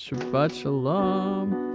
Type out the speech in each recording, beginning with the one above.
Shabbat Shalom.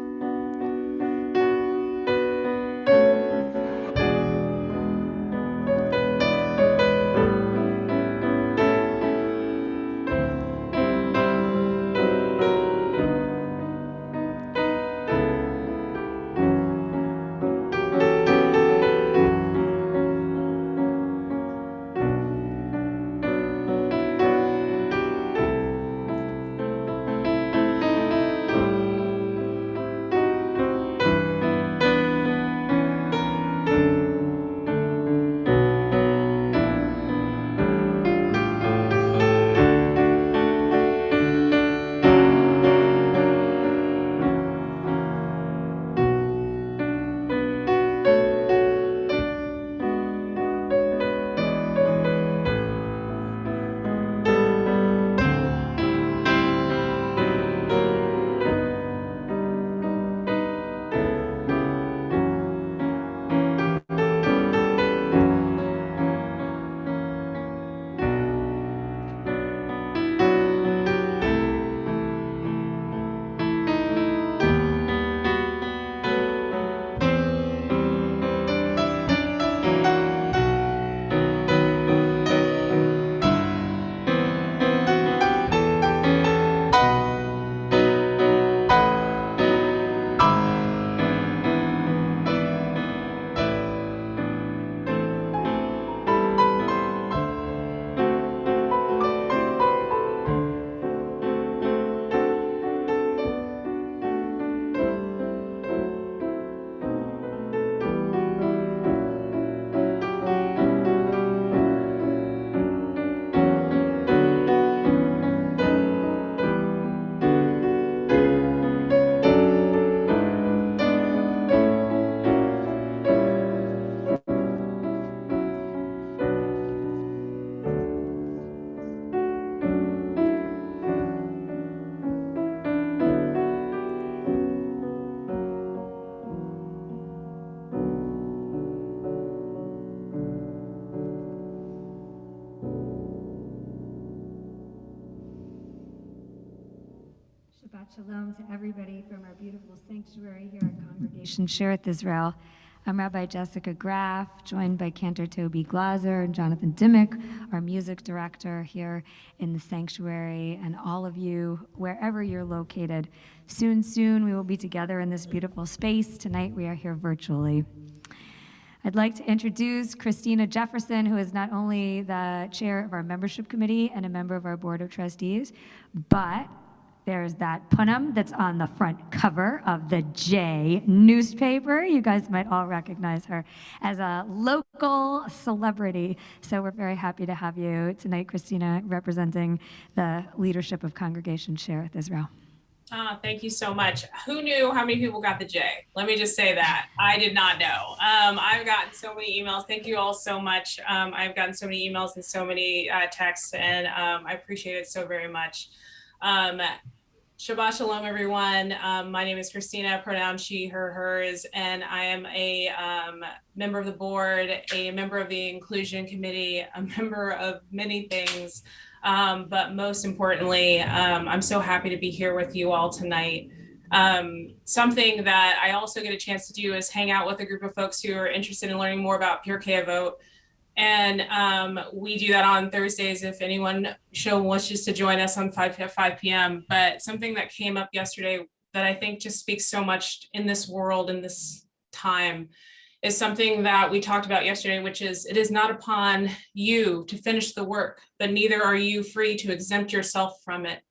Shabbat Shalom to everybody from our beautiful sanctuary here at Congregation Shereth Israel. I'm Rabbi Jessica Graf, joined by Cantor Toby, Glaser, and Jonathan Dimmock, our music director here in the sanctuary, and all of you, wherever you're located. Soon, we will be together in this beautiful space. Tonight, we are here virtually. I'd like to introduce Christina Jefferson, who is not only the chair of our membership committee and a member of our board of trustees, but there's that punam that's on the front cover of the J newspaper. You guys might all recognize her as a local celebrity. So we're very happy to have you tonight, Christina, representing the leadership of Congregation Shereth Israel. Thank you so much. Who knew how many people got the J? Let me just say that. I did not know. I've gotten so many emails. Thank you all so much. I've gotten so many emails and so many texts, and I appreciate it so very much. Shabbat Shalom, everyone. My name is Christina, pronoun she, her, hers, and I am a member of the board, a member of the inclusion committee, a member of many things. But most importantly, I'm so happy to be here with you all tonight. Something that I also get a chance to do is hang out with a group of folks who are interested in learning more about Pirkei Avot. And we do that on Thursdays if anyone wishes to join us on 5 p.m. But something that came up yesterday that I think just speaks so much in this world, in this time, is something that we talked about yesterday, which is, it is not upon you to finish the work, but neither are you free to exempt yourself from it.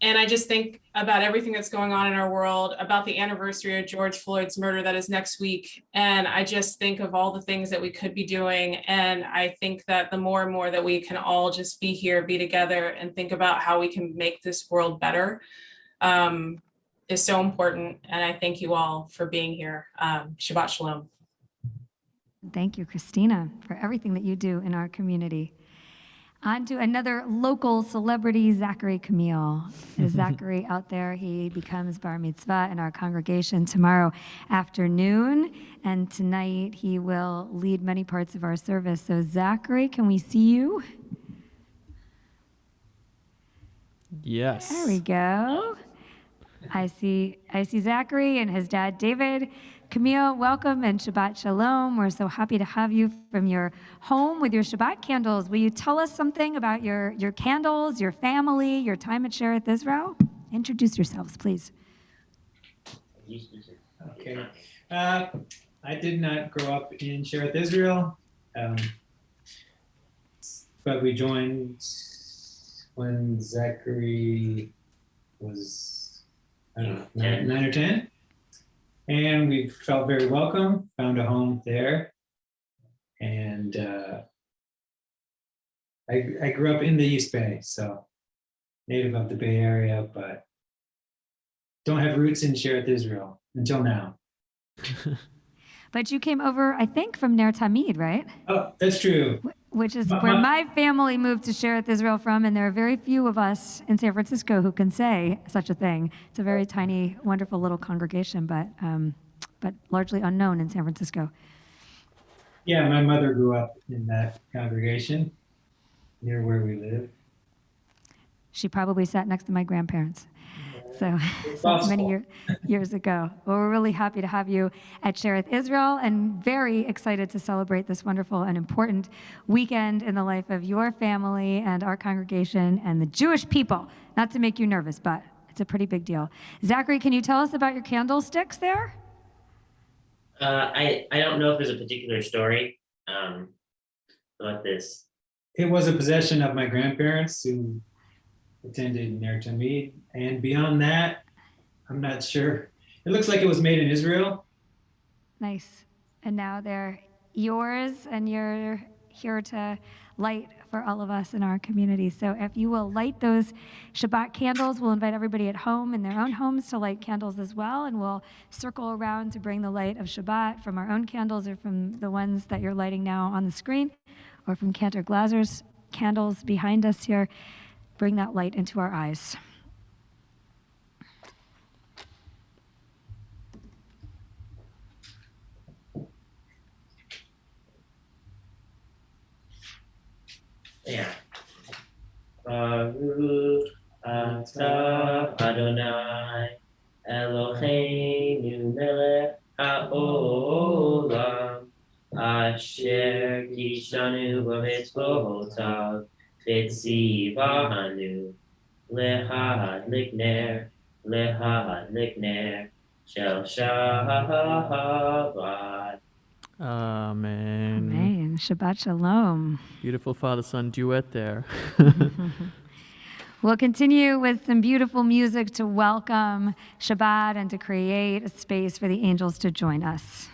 And I just think about everything that's going on in our world, about the anniversary of George Floyd's murder that is next week. And I just think of all the things that we could be doing. And I think that the more and more that we can all just be here, be together, and think about how we can make this world better is so important. And I thank you all for being here. Shabbat Shalom. Thank you, Christina, for everything that you do in our community. On to another local celebrity, Zachary Camille. Is Zachary out there? He becomes bar mitzvah in our congregation tomorrow afternoon, and tonight he will lead many parts of our service. So Zachary, can we see you? Yes. There we go. I see Zachary and his dad, David. Camille, welcome and Shabbat Shalom. We're so happy to have you from your home with your Shabbat candles. Will you tell us something about your candles, your family, your time at Shereth Israel? Introduce yourselves, please. Okay. I did not grow up in Shereth Israel, but we joined when Zachary was, I don't know, 9 or 10. And we felt very welcome, found a home there. And I grew up in the East Bay, so native of the Bay Area, but don't have roots in Shereth Israel until now. But you came over, I think, from Ner Tamid, right? Oh, that's true. Which is where my family moved to Shereth Israel from, and there are very few of us in San Francisco who can say such a thing. It's a very tiny, wonderful little congregation, but largely unknown in San Francisco. Yeah, my mother grew up in that congregation near where we live. She probably sat next to my grandparents. So many years ago. Well, we're really happy to have you at Shereth Israel and very excited to celebrate this wonderful and important weekend in the life of your family and our congregation and the Jewish people. Not to make you nervous, but it's a pretty big deal. Zachary, can you tell us about your candlesticks there? I don't know if there's a particular story about this. It was a possession of my grandparents who attended Ner Tamid, and beyond that, I'm not sure. It looks like it was made in Israel. Nice. And now they're yours, and you're here to light for all of us in our community. So if you will light those Shabbat candles, we'll invite everybody at home in their own homes to light candles as well, and we'll circle around to bring the light of Shabbat from our own candles or from the ones that you're lighting now on the screen, or from Cantor Glaser's candles behind us here. Bring that light into our eyes. Yeah. Baruch atah Adonai Eloheinu melech haolam asher kishanu b'mitzvotav v'tzivanu lehadlik ner shel Shabbat. Amen. Amen. Shabbat Shalom. Beautiful father-son duet there. We'll continue with some beautiful music to welcome Shabbat and to create a space for the angels to join us.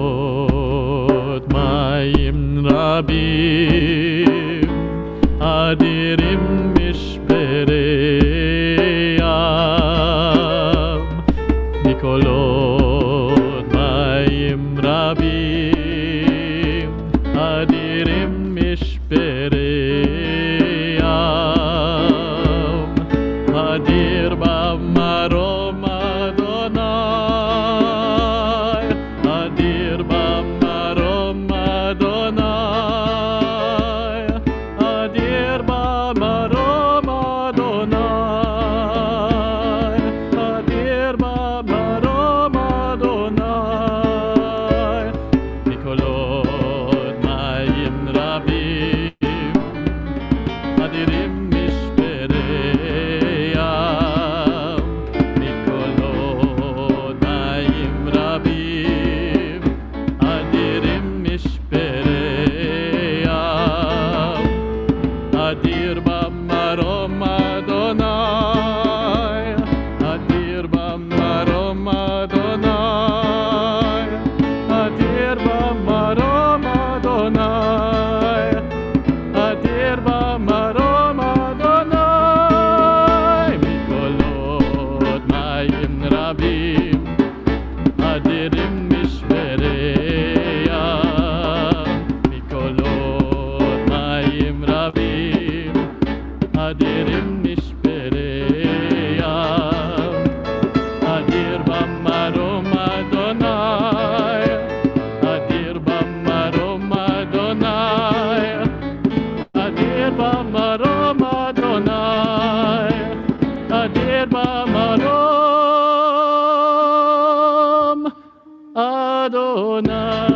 Mikolot mayim rabim adirim mishpereyam. Mikolot mayim rabim adirim mishpereyam. Adir b'marom Adonai, Adir b'marom Adonai, Adir b'marom Adonai, Adir b'marom Adonai. Mikolot mayim rabim, Adirim mishpereyam. Adonai.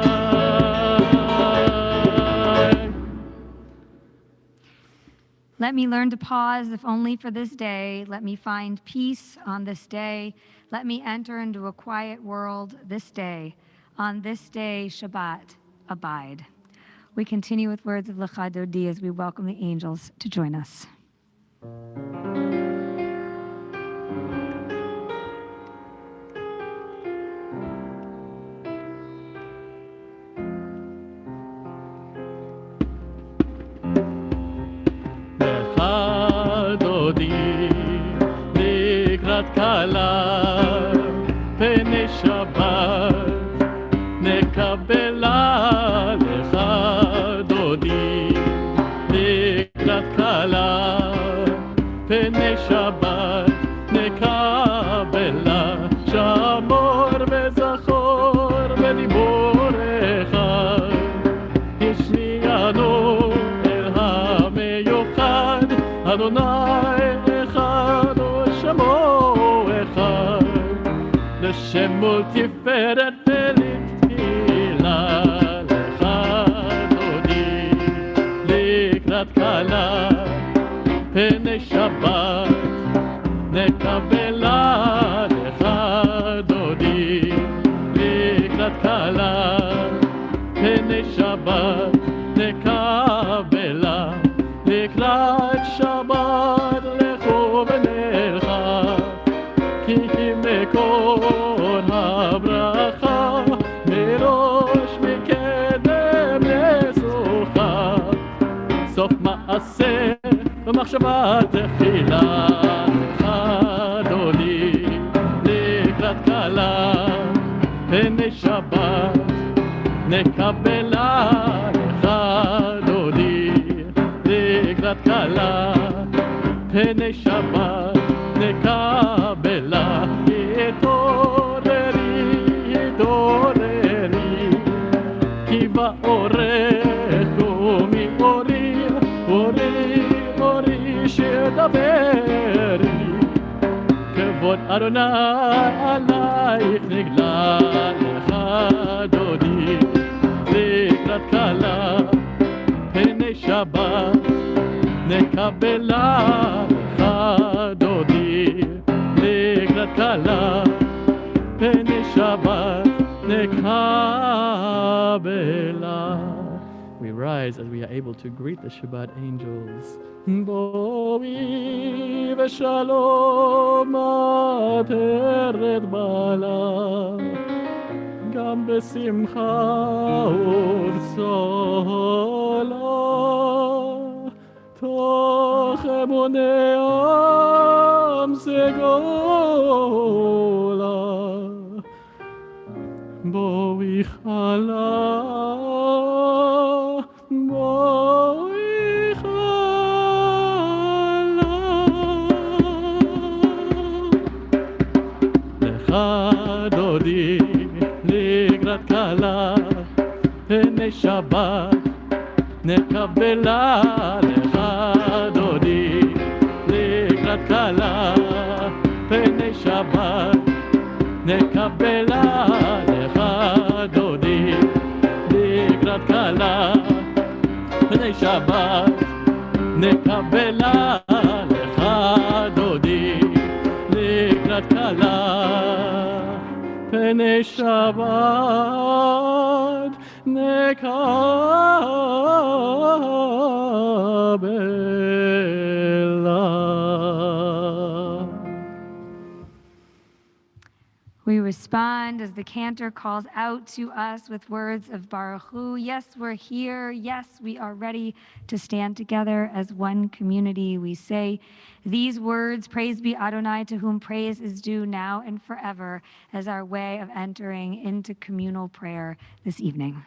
Let me learn to pause, if only for this day. Let me find peace on this day. Let me enter into a quiet world this day. On this day, Shabbat, abide. We continue with words of Lecha Dodi as we welcome the angels to join us. Lecha Dodi, לקראת כלה, פני שבת, נקבלה. Lecha Dodi, לקראת כלה, פני שבת, נקבלה. שמור וזכור בדיבור אחד, השניענו אל המיוחד, אדוני אחד ושמו אחד, לשם ולתפארת ולתהילה. Lecha Dodi, לקראת כלה, פני שבת, נקבלה. Lecha Dodi, לקראת כלה, פני שבת, נקבלה. לקראת שבת לכו ונלכה, כי היא מקור הברכה, מראש מקדם לסוכה. סוף מעשה במחשבה תחילה. Lecha Dodi, לקראת כלה, פני שבת, נקבלה. Lecha Dodi, לקראת כלה, פני שבת, נקבלה. התעוררי, התעוררי, כי באורך קומי אורי, אורי, אורי שדברי. כבוד אדוני עלייך נגלה. Lecha Dodi, לקראת כלה, פני שבת, נקבלה. Lecha Dodi, לקראת כלה, פני שבת, נקבלה. We rise as we are able to greet the Shabbat angels. בואי ושלום עטרת בעלה, גם בשמחה ובצהלה, תוך אמוני עם סגולה. בואי חלה, בואי חלה. Lecha Dodi, לקראת כלה, פני שבת, נקבלה. Lecha Dodi, לקראת כלה, פני שבת, נקבלה. Lecha Dodi, לקראת כלה, פני שבת, נקבלה. Lecha Dodi, לקראת כלה, פני שבת, נקבלה. We respond as the Cantor calls out to us with words of Baruch Hu. Yes, we're here. Yes, we are ready to stand together as one community. We say these words, praise be Adonai, to whom praise is due now and forever, as our way of entering into communal prayer this evening.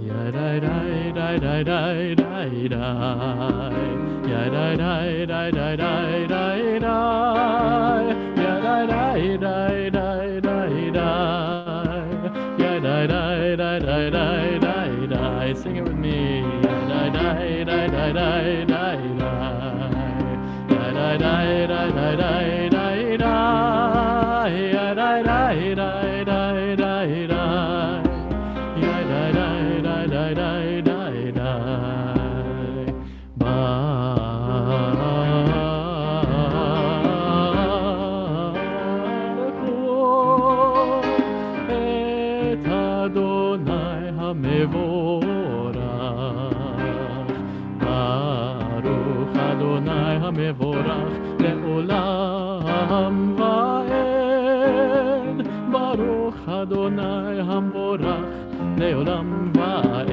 Ya dai dai dai dai dai dai dai. Ya dai dai dai dai dai dai dai. Ya dai dai dai dai dai dai. Ya dai dai dai dai dai dai dai. Sing it with me. Ya dai dai dai dai dai dai. אדוני המבורך, ברוך אדוני המבורך לעולם ועד, ברוך אדוני המבורך לעולם ועד.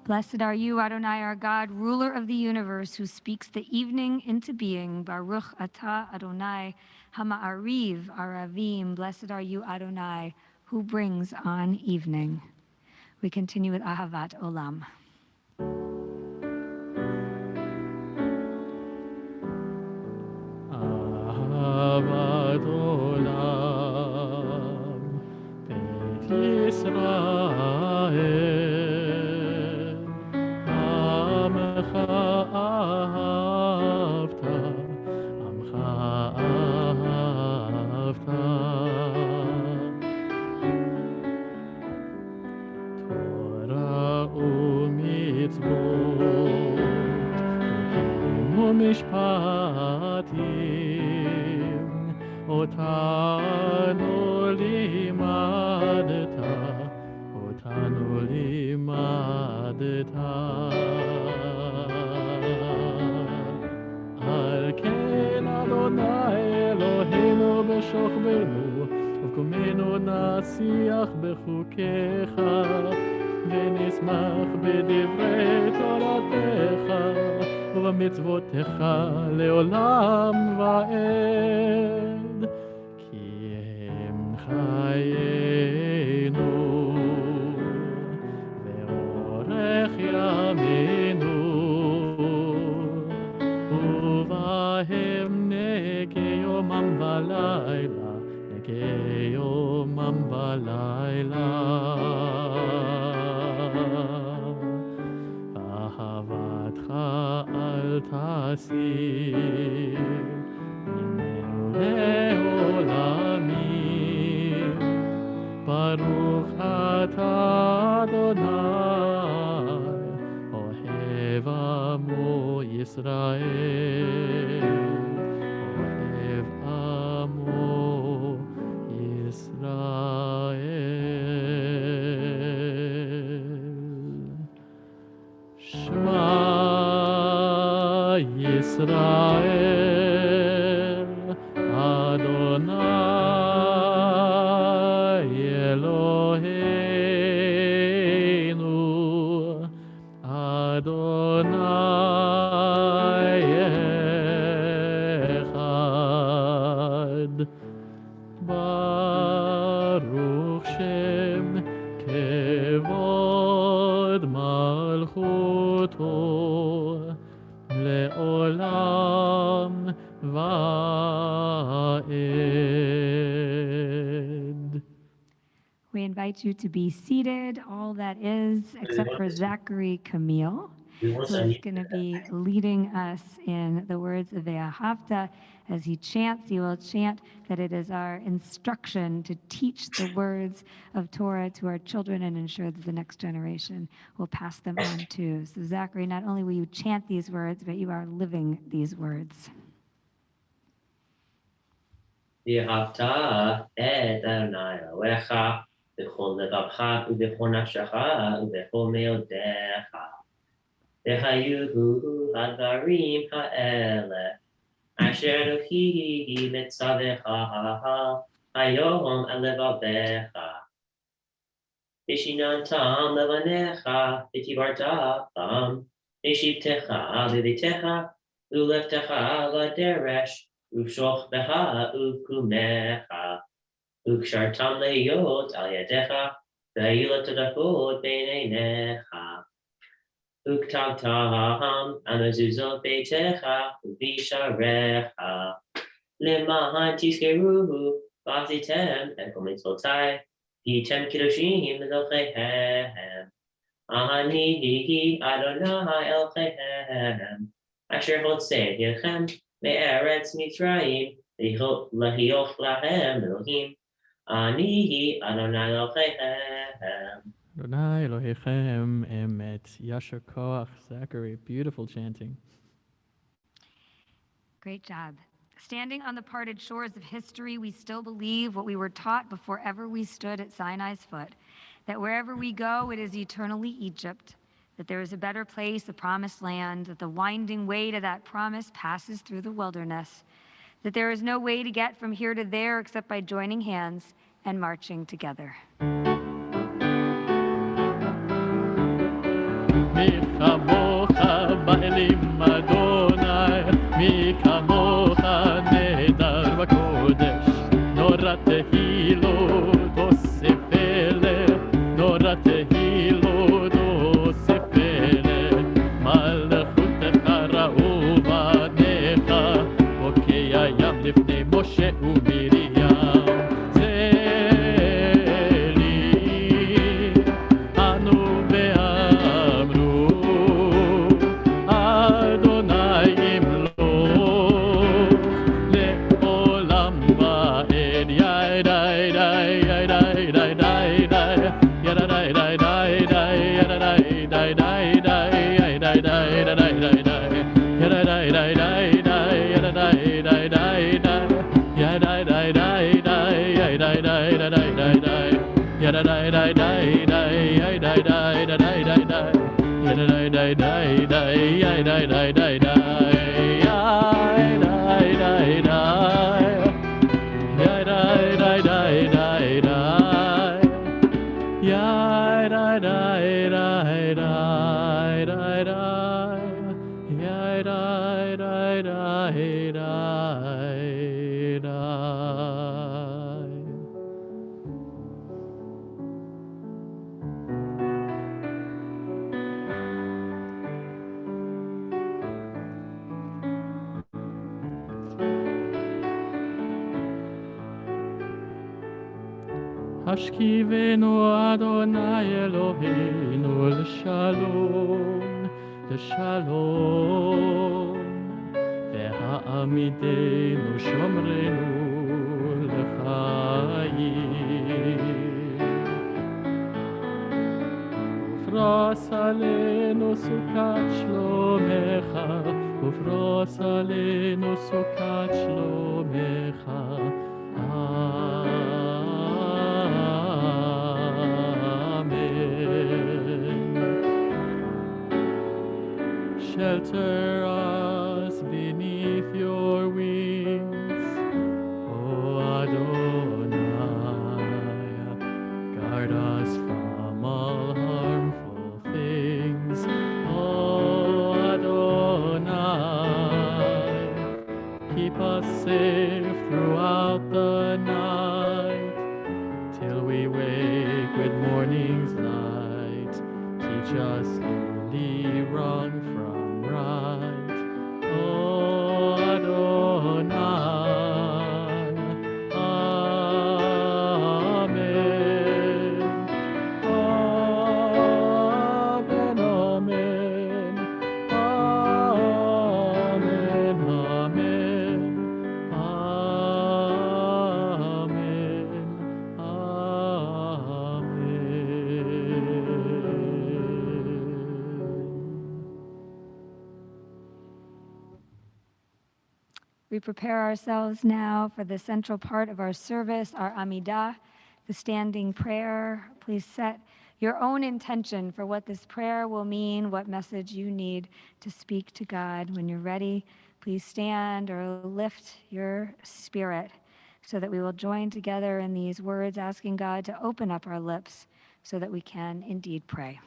Blessed are you, Adonai, our God, ruler of the universe, who speaks the evening into being. Baruch atah Adonai, hama'ariv aravim. Blessed are you, Adonai, who brings on evening. We continue with Ahavat Olam. Ahavat Olam, Beit Yisrael. אהבת, עמך אהבת. תורה ומצוות, חוקים ומשפטים, אותנו לימדת, אותנו לימדת. אלוהינו בשוכבנו ובקומנו נשיח בחוקיך ונשמח בדברי תורתך ובמצוותיך לעולם ועד, כי הם חיינו ואורך ימינו ובהם יומם ולילה, כיומם ולילה. אהבתך אל תסיר ממנו לעולמים. ברוך אתה אדוני, אוהב עמו ישראל. ישראל, אדוני אלוהינו, אדוני אחד. ברוך שם כבוד מלכותו לעולם ועד. We invite you to be seated, all that is, except for Zachary Camille, who is going to be leading us in the words of Ve'ahavta. As he chants, he will chant that it is our instruction to teach the words of Torah to our children and ensure that the next generation will pass them on too. So Zachary, not only will you chant these words, but you are living these words. ואהבת את אדוני אלוהיך בכל לבבך ובכל נפשך ובכל מאודיך. והיו הדברים האלה אשר אנוכי מצווך היום על לבביך. ושיננתם לבניך ותברתם בשבתך בביתך ולכתך לדרש ובשוכבך ובקומך וקשרתם להיות על ידיך והיו לטובות בין עיניך. Uktagtaham amazuzot beitecha uvisharecha Lemahan tiskeruhu Vazitem Echo mitzvotai Hitem kiddushim Elochehem Ani Adonai Elochehem Asher hotzeh yechem Me'eretz Mitzrayim Lahioch lahem Elohim Ani Adonai Elochehem. Adonai Elohechem Emet. Yasher Koach, Zachary. Beautiful chanting. Great job. Standing on the parted shores of history, we still believe what we were taught before ever we stood at Sinai's foot, that wherever we go, it is eternally Egypt, that there is a better place, the promised land, that the winding way to that promise passes through the wilderness, that there is no way to get from here to there except by joining hands and marching together. מי כמוך באלים אדוני, מי כמוך נהדר בקודש, נורא תהילות אוסף אלה, נורא תהילות אוסף אלה, מלכותך ראו בניך, בוקי הים לפני משה ומרים. השכיבנו אדוני אלוהינו לשלום, לשלום, והעמידנו שומרנו לחיים. ופרוס עלינו סוכת שלומך, ופרוס עלינו סוכת שלומך. Shelter us beneath your wings, O Adonai. Guard us from all harmful things, O Adonai. Keep us safe throughout the night, till we wake with morning's light. Teach us the wrong from right, O Adonai. Amen. Amen. Amen. Amen. Amen. We prepare ourselves now for the central part of our service, our Amidah, the standing prayer. Please set your own intention for what this prayer will mean, what message you need to speak to God. When you're ready, please stand or lift your spirit so that we will join together in these words, asking God to open up our lips so that we can indeed pray.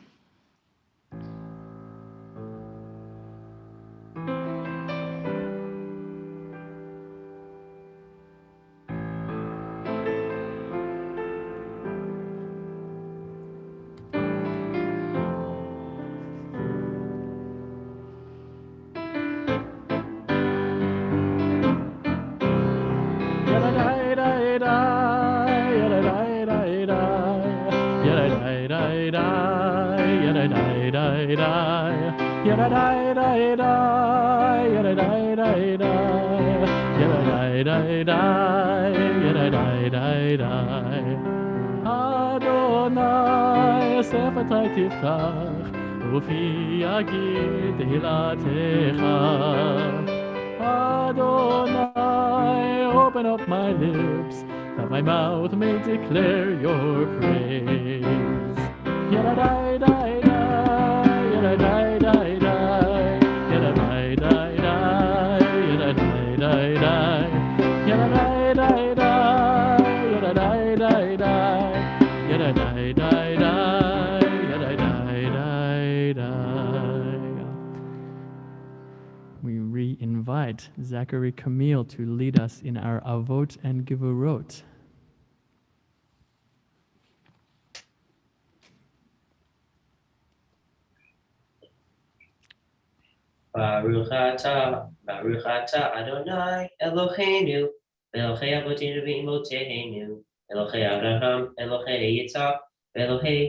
Adonai, שפתי תפתח, ופי יגיד תהילתך. Adonai, open up my lips, that my mouth may declare your praise. Yadai, dai, dai, yadai, dai, dai, yadai, dai, dai, yadai, dai, dai, yadai, dai, dai, yadai, dai, dai, yadai, dai, dai, yadai, dai, dai, dai. We re-invite Zachary Camille to lead us in our Avot and Gevurot. Baruch atah Adonai Eloheinu, Elohei Avotinu v'Imotenu, Elohei Abraham, Elohei Yitzhak, Elohei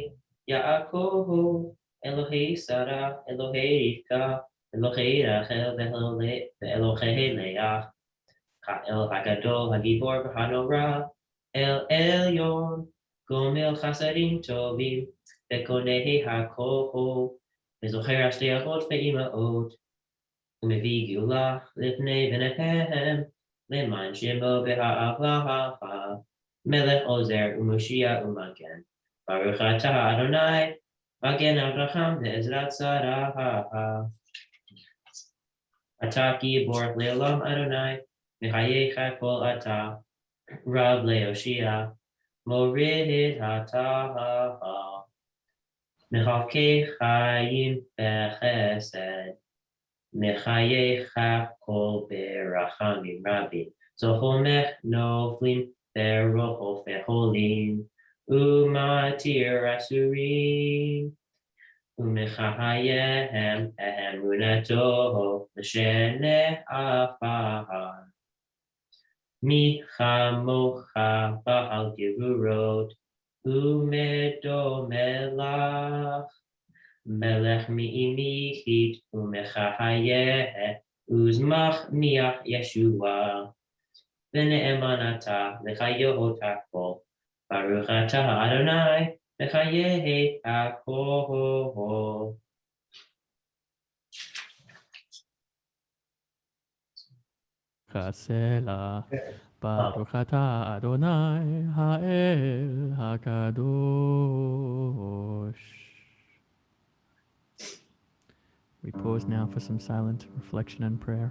Yaakov, Elohei Sarah, Elohei Rivka, Elohei Rachel, Elohei Leah, El Hagadol, Hagibor, Hanora, El Elyon, Gomel Chasadim Tovim, Bekonei HaKoho, Bezocher Ashliachot ve'Imaot, Umevi Geulah Lifnei Benehem, Leman Shemo Beha'avlaha, Melech Ozer Umoshia Umagen, Baruch atah Adonai, Magen Avraham ve'Ezrat Sarah, Ataki Bor Leolam Adonai, Mechayecha Kol Atah, Rab Leoshia, Morid Hatah, Mechalkei Chayim Bechesed, Mechayecha Kol Berachamim Rabbi, Zochomech Noflim Berocho Fecholim, Umatir Asurim, Umechayehem Emunato L'Shene Afar. Mi chamocha ba'al gevurot, umedo melach, melech mi'imihit, umechahayeh, uzmach miach Yeshua, v'ne'emanata lechayohot hakol, Baruch atah Adonai, lechayehe hakol. Chasela, Baruch atah Adonai Ha'el HaKadosh. We pause now for some silent reflection and prayer.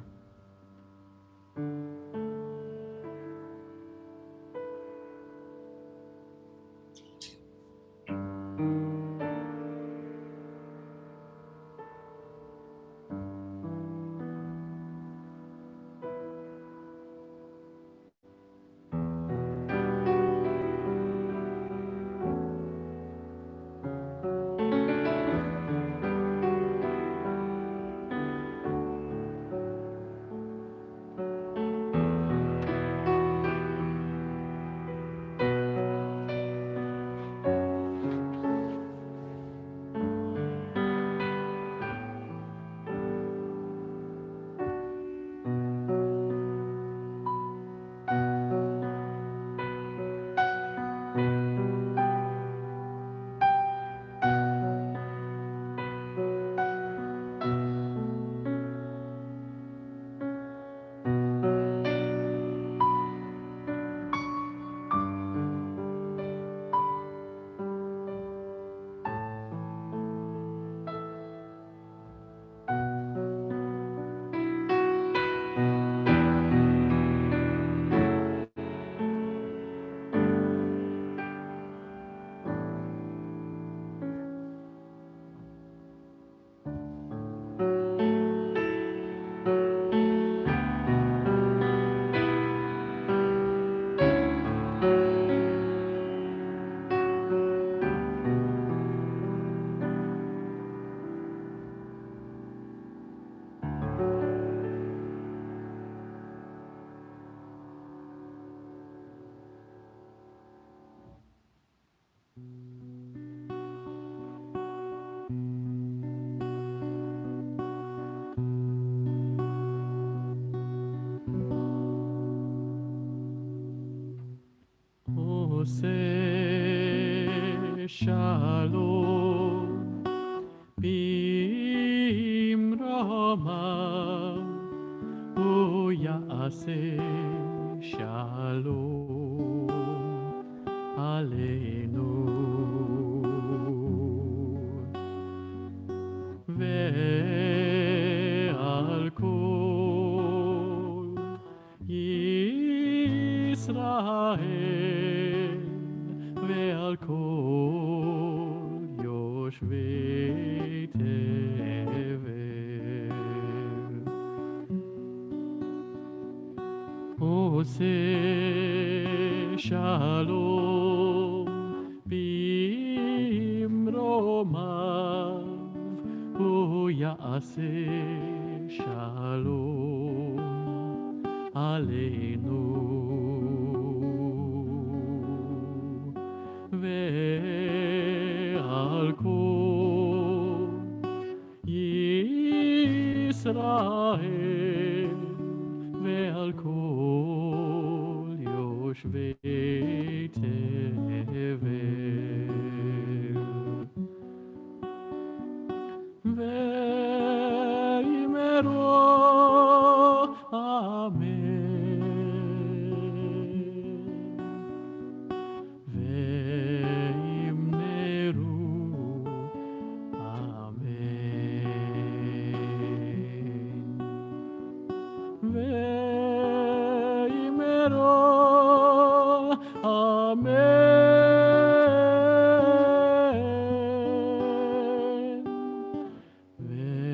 shalom bimromav uyase shalom aleinu ve'al kol Yisrael ve'al kol yoshvei tevel Oseh shalom bimromav uyaseh shalom aleinu ve'al kol Yisrael ve'al kol yoshvei tevel ve'yimeru amen ve'yimneru amen ve'yimeru amen ve'yimneru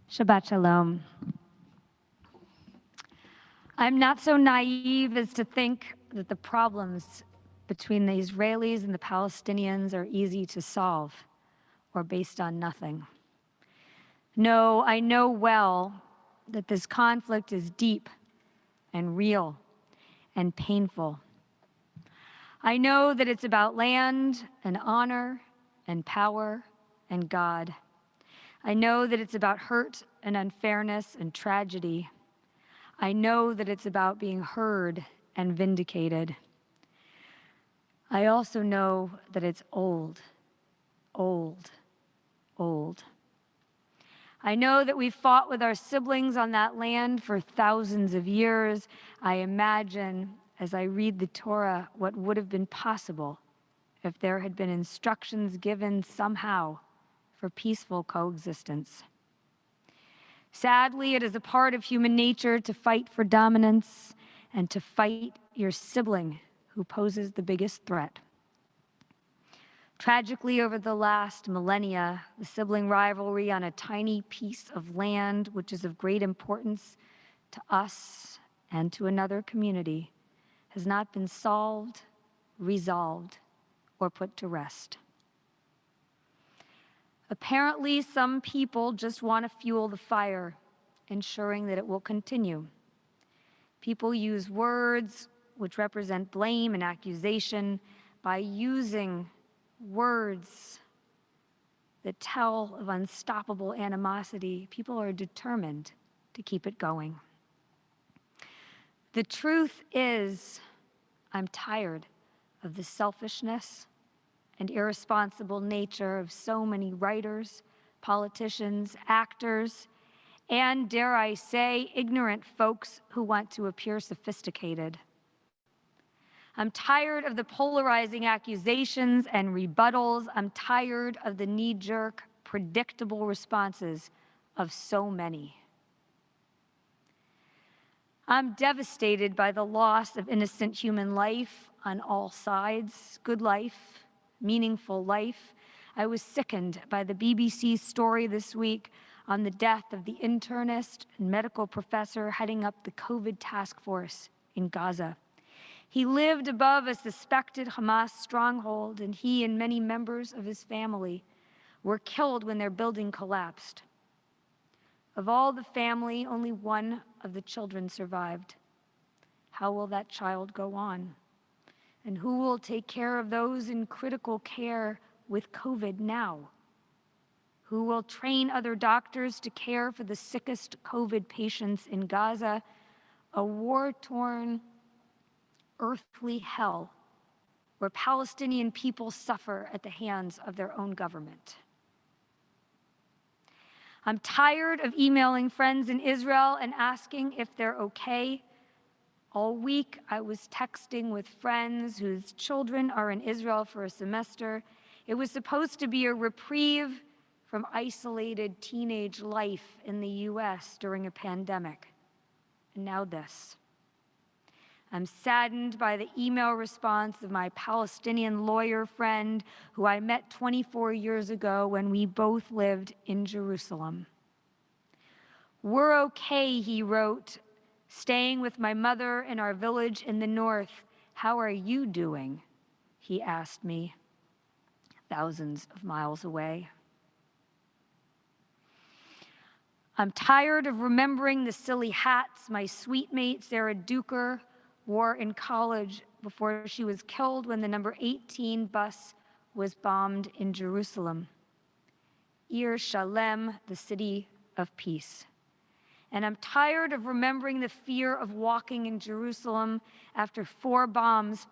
Shabbat Shalom. I'm not so naive as to think that the problems between the Israelis and the Palestinians are easy to solve or based on nothing. No, I know well that this conflict is deep and real and painful. I know that it's about land and honor and power and God. I know that it's about hurt and unfairness and tragedy. I know that it's about being heard and vindicated. I also know that it's old, old, old. I know that we've fought with our siblings on that land for thousands of years. I imagine, as I read the Torah, what would have been possible if there had been instructions given somehow for peaceful coexistence. Sadly, it is a part of human nature to fight for dominance and to fight your sibling who poses the biggest threat. Tragically, over the last millennia, the sibling rivalry on a tiny piece of land, which is of great importance to us and to another community, has not been solved, resolved, or put to rest. Apparently, some people just want to fuel the fire, ensuring that it will continue. People use words which represent blame and accusation by using words that tell of unstoppable animosity. People are determined to keep it going. The truth is, I'm tired of the selfishness and irresponsible nature of so many writers, politicians, actors, and, dare I say, ignorant folks who want to appear sophisticated. I'm tired of the polarizing accusations and rebuttals. I'm tired of the knee-jerk, predictable responses of so many. I'm devastated by the loss of innocent human life on all sides, good life, meaningful life. I was sickened by the BBC story this week on the death of the internist and medical professor heading up the COVID task force in Gaza. He lived above a suspected Hamas stronghold, and he and many members of his family were killed when their building collapsed. Of all the family, only one of the children survived. How will that child go on? And who will take care of those in critical care with COVID now? Who will train other doctors to care for the sickest COVID patients in Gaza, a war-torn, earthly hell where Palestinian people suffer at the hands of their own government? I'm tired of emailing friends in Israel and asking if they're okay. All week, I was texting with friends whose children are in Israel for a semester. It was supposed to be a reprieve from isolated teenage life in the US during a pandemic. And now this. I'm saddened by the email response of my Palestinian lawyer friend who I met 24 years ago when we both lived in Jerusalem. "We're okay," he wrote, "staying with my mother in our village in the north. How are you doing?" he asked me, thousands of miles away. I'm tired of remembering the silly hats my sweet mate Sarah Duker wore in college before she was killed when the number 18 bus was bombed in Jerusalem. Ir Shalem, the city of peace. And I'm tired of remembering the fear of walking in Jerusalem after 4 bombs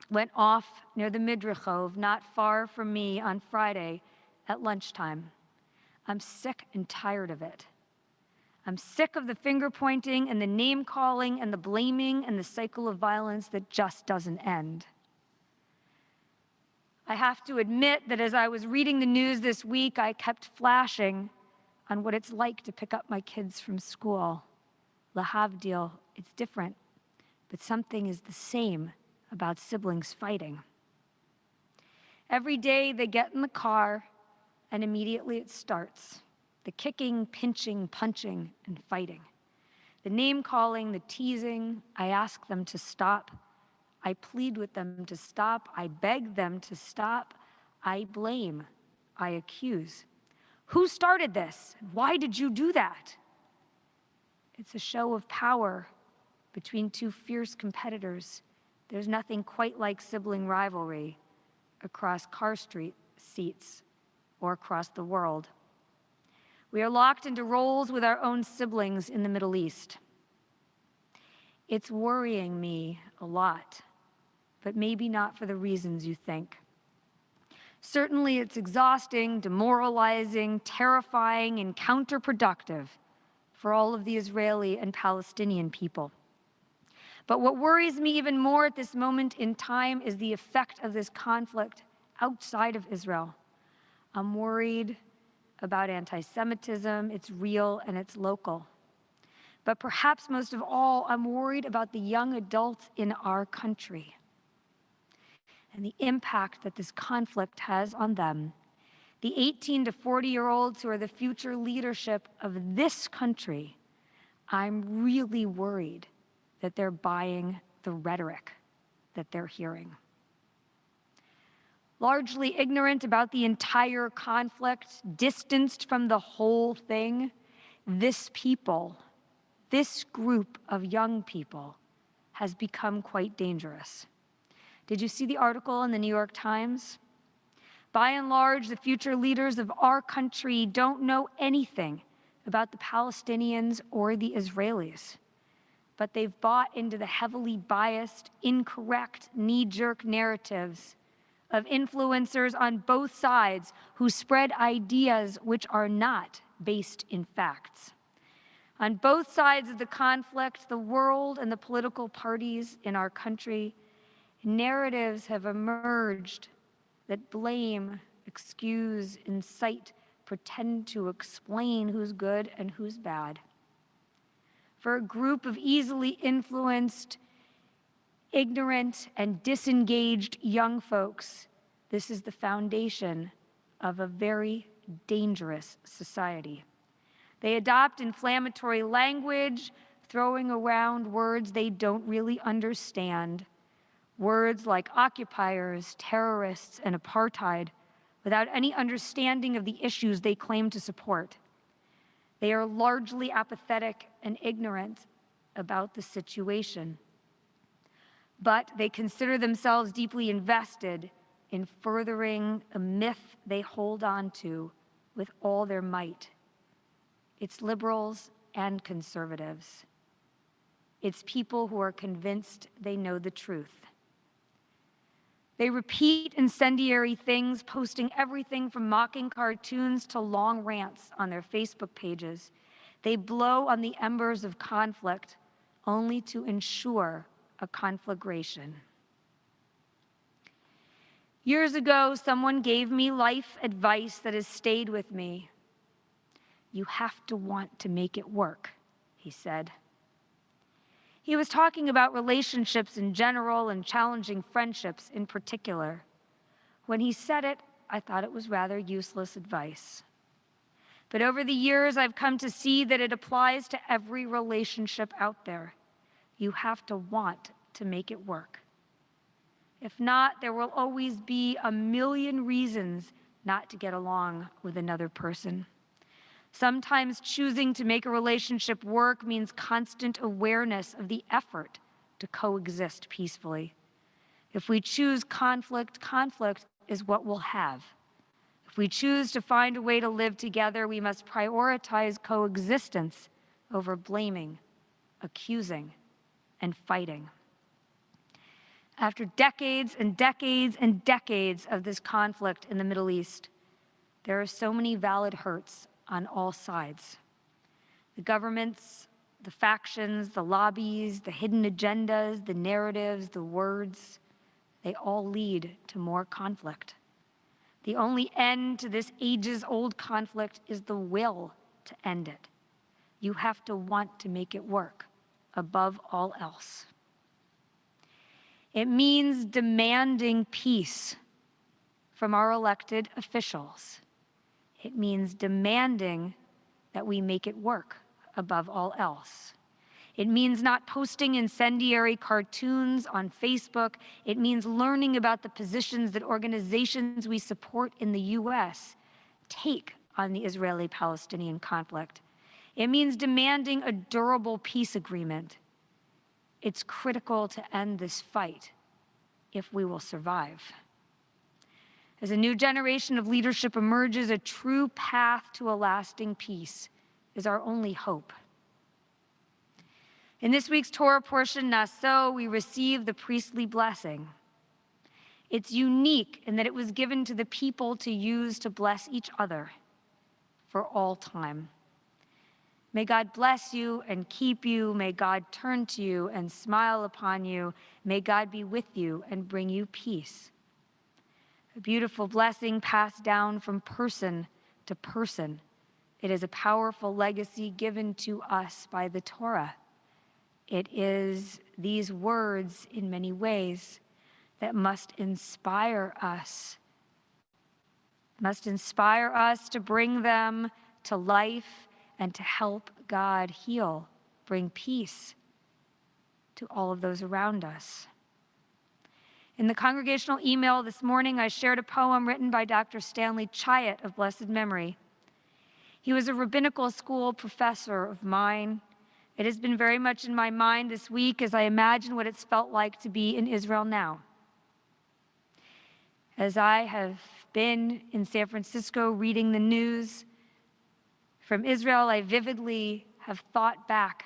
went off near the Midrachov, not far from me, on Friday at lunchtime. I'm sick and tired of it. I'm sick of the finger pointing and the name calling and the blaming and the cycle of violence that just doesn't end. I have to admit that as I was reading the news this week, I kept flashing on what it's like to pick up my kids from school. Lahavdil, it's different, but something is the same about siblings fighting. Every day they get in the car and immediately it starts. The kicking, pinching, punching, and fighting. The name calling, the teasing. I ask them to stop. I plead with them to stop. I beg them to stop. I blame. I accuse. Who started this? Why did you do that? It's a show of power between 2 fierce competitors. There's nothing quite like sibling rivalry across car street seats or across the world. We are locked into roles with our own siblings in the Middle East. It's worrying me a lot, but maybe not for the reasons you think. Certainly it's exhausting, demoralizing, terrifying, and counterproductive for all of the Israeli and Palestinian people. But what worries me even more at this moment in time is the effect of this conflict outside of Israel. I'm worried about anti-Semitism. It's real and it's local. But perhaps most of all, I'm worried about the young adults in our country and the impact that this conflict has on them. The 18 to 40-year-olds who are the future leadership of this country. I'm really worried that they're buying the rhetoric that they're hearing. Largely ignorant about the entire conflict, distanced from the whole thing, this people, this group of young people, has become quite dangerous. Did you see the article in the New York Times? By and large, the future leaders of our country don't know anything about the Palestinians or the Israelis, but they've bought into the heavily biased, incorrect, knee-jerk narratives of influencers on both sides who spread ideas which are not based in facts. On both sides of the conflict, the world and the political parties in our country, narratives have emerged that blame, excuse, incite, pretend to explain who's good and who's bad. For a group of easily influenced, ignorant, and disengaged young folks, this is the foundation of a very dangerous society. They adopt inflammatory language, throwing around words they don't really understand, words like occupiers, terrorists, and apartheid, without any understanding of the issues they claim to support. They are largely apathetic and ignorant about the situation. but they consider themselves deeply invested in furthering a myth they hold on to with all their might. It's liberals and conservatives. It's people who are convinced they know the truth. They repeat incendiary things, posting everything from mocking cartoons to long rants on their Facebook pages. They blow on the embers of conflict only to ensure a conflagration. Years ago, someone gave me life advice that has stayed with me. You have to want to make it work, he said. He was talking about relationships in general and challenging friendships in particular. When he said it, I thought it was rather useless advice. But over the years, I've come to see that it applies to every relationship out there. You have to want to make it work. If not, there will always be a million reasons not to get along with another person. Sometimes choosing to make a relationship work means constant awareness of the effort to coexist peacefully. If we choose conflict, conflict is what we'll have. If we choose to find a way to live together, we must prioritize coexistence over blaming, accusing, and fighting. After decades and decades and decades of this conflict in the Middle East, there are so many valid hurts on all sides. The governments, the factions, the lobbies, the hidden agendas, the narratives, the words, they all lead to more conflict. The only end to this ages-old conflict is the will to end it. You have to want to make it work above all else. It means demanding peace from our elected officials. It means demanding that we make it work above all else. It means not posting incendiary cartoons on Facebook. It means learning about the positions that organizations we support in the U.S. take on the Israeli-Palestinian conflict. It means demanding a durable peace agreement. It's critical to end this fight if we will survive. As a new generation of leadership emerges, a true path to a lasting peace is our only hope. In this week's Torah portion, Naso, we receive the priestly blessing. It's unique in that it was given to the people to use to bless each other for all time. May God bless you and keep you. May God turn to you and smile upon you. May God be with you and bring you peace. A beautiful blessing passed down from person to person. It is a powerful legacy given to us by the Torah. It is these words in many ways that must inspire us to bring them to life and to help God heal, bring peace to all of those around us. In the congregational email this morning, I shared a poem written by Dr. Stanley Chiat of blessed memory. He was a rabbinical school professor of mine. It has been very much in my mind this week as I imagine what it's felt like to be in Israel now. As I have been in San Francisco reading the news from Israel, I vividly have thought back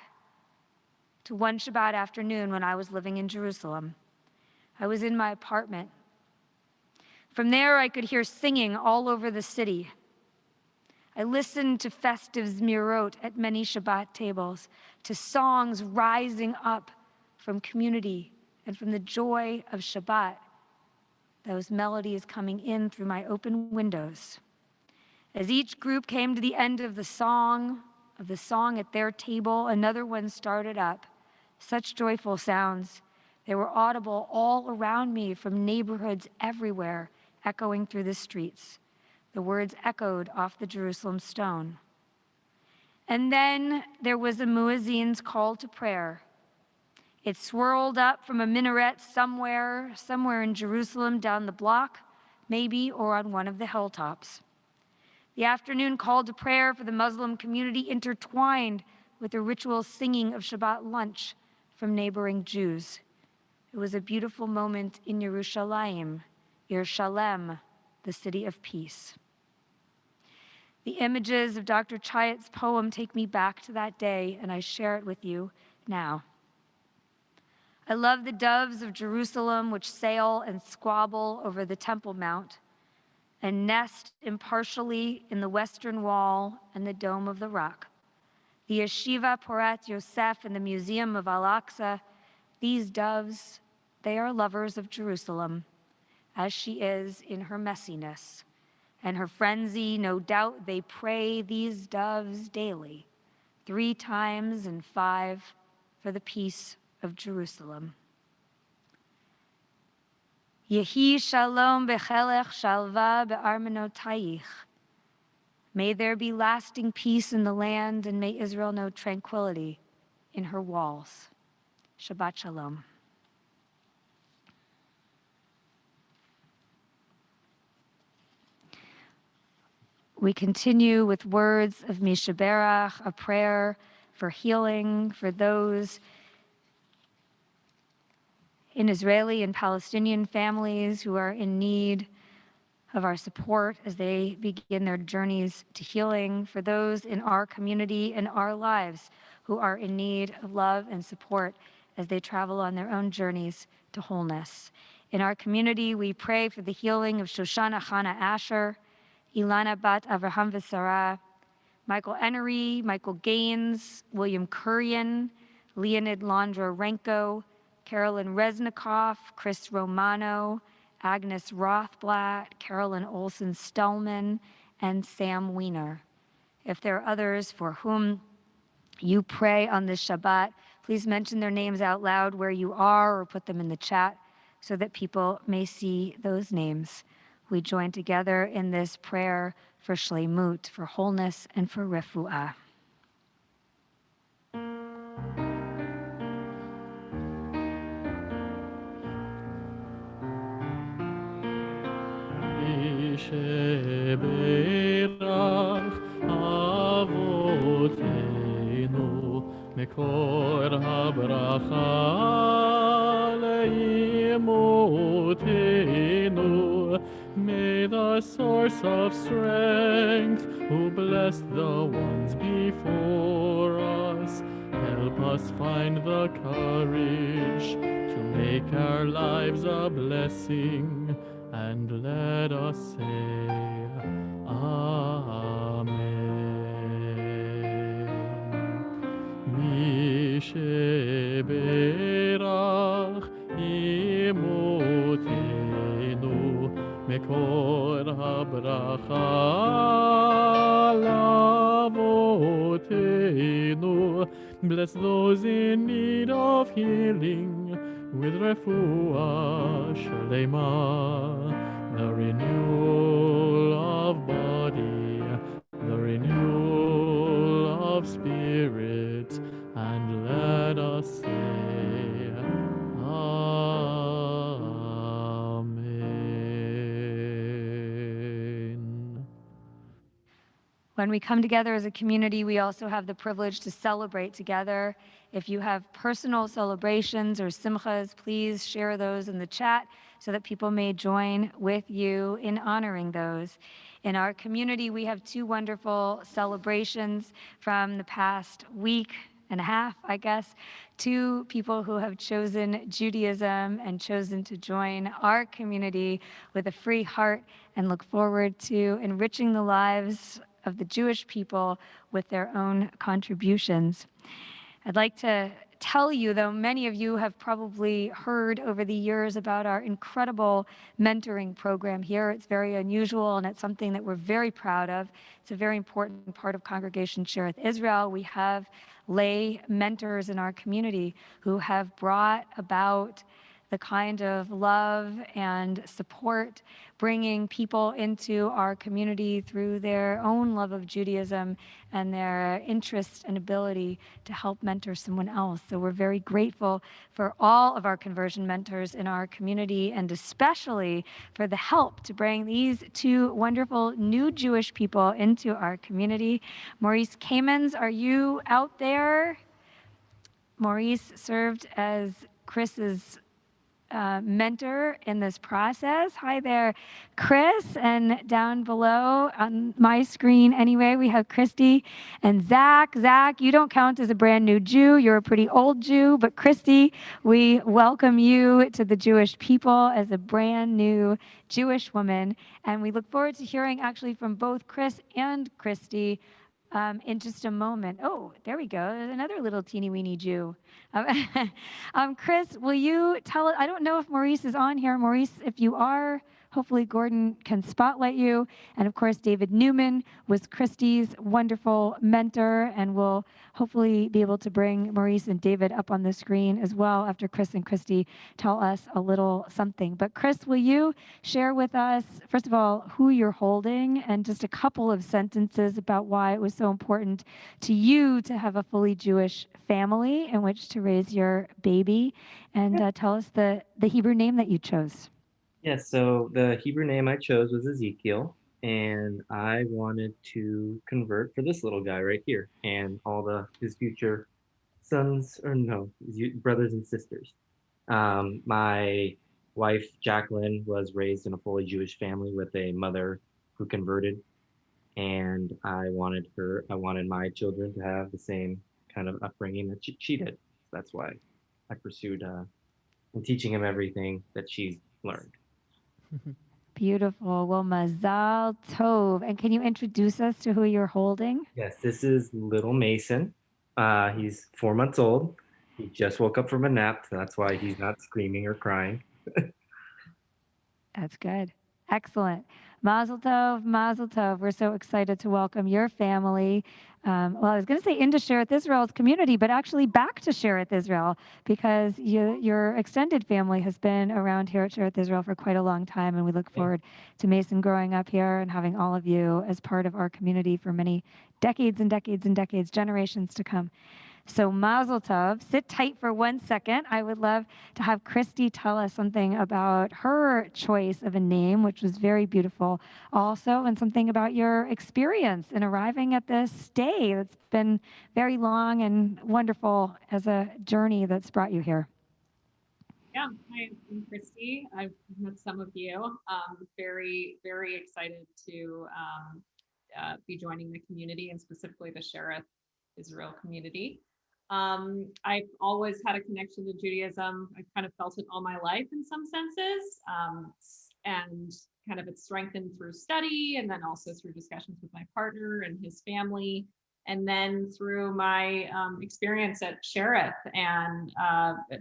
to one Shabbat afternoon when I was living in Jerusalem. I was in my apartment. From there, I could hear singing all over the city. I listened to festive zmirot at many Shabbat tables, to songs rising up from community and from the joy of Shabbat, those melodies coming in through my open windows. As each group came to the end of the song at their table, another one started up. Such joyful sounds. They were audible all around me from neighborhoods everywhere, echoing through the streets. The words echoed off the Jerusalem stone. And then there was the muezzin's call to prayer. It swirled up from a minaret somewhere in Jerusalem down the block, maybe, or on one of the hilltops. The afternoon call to prayer for the Muslim community intertwined with the ritual singing of Shabbat lunch from neighboring Jews. It was a beautiful moment in Yerushalayim, Yerushalem, the city of peace. The images of Dr. Chayet's poem take me back to that day, and I share it with you now. I love the doves of Jerusalem which sail and squabble over the Temple Mount and nest impartially in the western wall and the dome of the rock. The Yeshiva Porat Yosef and the Museum of Al-Aqsa, these doves, they are lovers of Jerusalem, as she is in her messiness. And her frenzy, no doubt they pray these doves daily, 3 times in 5, for the peace of Jerusalem. Yehi shalom bechelech shalva be'armenotayich. May there be lasting peace in the land, and may Israel know tranquility in her walls. Shabbat shalom. We continue with words of Mishaberach, a prayer for healing for those in Israeli and Palestinian families who are in need of our support as they begin their journeys to healing, for those in our community and our lives who are in need of love and support as they travel on their own journeys to wholeness. In our community, we pray for the healing of Shoshana Chana Asher, Ilana Bat Avraham V'Sarah, Michael Enery, Michael Gaines, William Kurian, Leonid Londrarenko, Carolyn Reznikoff, Chris Romano, Agnes Rothblatt, Carolyn Olson-Stellman, and Sam Weiner. If there are others for whom you pray on this Shabbat, please mention their names out loud where you are or put them in the chat so that people may see those names. We join together in this prayer for shleimut, for wholeness, and for refuah. Sheberach Avotenu Mekor habracha leimotenu. May the source of strength, who blessed the ones before us, help us find the courage to make our lives a blessing, and let us say, Amen. Misheberach imotenu Mekor habracha lavotenu. Bless those in need of healing with refuah shlema, the renewal of body, the renewal of spirit, and let us say, Amen. When we come together as a community, we also have the privilege to celebrate together. If you have personal celebrations or simchas, please share those in the chat so that people may join with you in honoring those. In our community, we have 2 wonderful celebrations from the past week and a half, I guess. 2 people who have chosen Judaism and chosen to join our community with a free heart and look forward to enriching the lives of the Jewish people with their own contributions. I'd like to tell you, though many of you have probably heard over the years about our incredible mentoring program here. It's very unusual, and it's something that we're very proud of. It's a very important part of Congregation Shereth Israel. We have lay mentors in our community who have brought about the kind of love and support, bringing people into our community through their own love of Judaism and their interest and ability to help mentor someone else. So we're very grateful for all of our conversion mentors in our community, and especially for the help to bring these 2 wonderful new Jewish people into our community. Maurice Kamens, are you out there? Maurice served as Chris's mentor in this process. Hi there, Chris. And down below on my screen, anyway, we have Christy and Zach. Zach, you don't count as a brand new Jew. You're a pretty old Jew. But Christy, we welcome you to the Jewish people as a brand new Jewish woman. And we look forward to hearing actually from both Chris and Christy in just a moment. Oh, there we go. There's another little teeny weeny Jew. Chris, will you tell us? I don't know if Maurice is on here. Maurice, if you are, hopefully Gordon can spotlight you. And of course, David Newman was Christy's wonderful mentor, and we'll hopefully be able to bring Maurice and David up on the screen as well after Chris and Christy tell us a little something. But Chris, will you share with us, first of all, who you're holding and just a couple of sentences about why it was so important to you to have a fully Jewish family in which to raise your baby, and tell us the Hebrew name that you chose. Yes, so the Hebrew name I chose was Ezekiel, and I wanted to convert for this little guy right here and all his future sons, or no, brothers and sisters. My wife, Jacqueline, was raised in a fully Jewish family with a mother who converted, and I wanted my children to have the same kind of upbringing that she did. That's why I pursued and teaching him everything that she's learned. Beautiful. Well, Mazal Tov. And can you introduce us to who you're holding? Yes, this is little Mason. He's 4 months old. He just woke up from a nap. So that's why he's not screaming or crying. That's good. Excellent. Mazel Tov, Mazel Tov. We're so excited to welcome your family. Well, I was going to say into Shereth Israel's community, but actually back to Shereth Israel, because your extended family has been around here at Shereth Israel for quite a long time, and we look forward to Mason growing up here and having all of you as part of our community for many decades and decades and decades, generations to come. So Mazel Tov. Sit tight for 1 second. I would love to have Christy tell us something about her choice of a name, which was very beautiful also, and something about your experience in arriving at this day that's been very long and wonderful as a journey that's brought you here. Yeah, hi, I'm Christy. I've met some of you. Very, very excited to be joining the community, and specifically the Shereth Israel community. I've always had a connection to Judaism. I've kind of felt it all my life in some senses, and kind of it's strengthened through study, and then also through discussions with my partner and his family, and then through my experience at Shereth and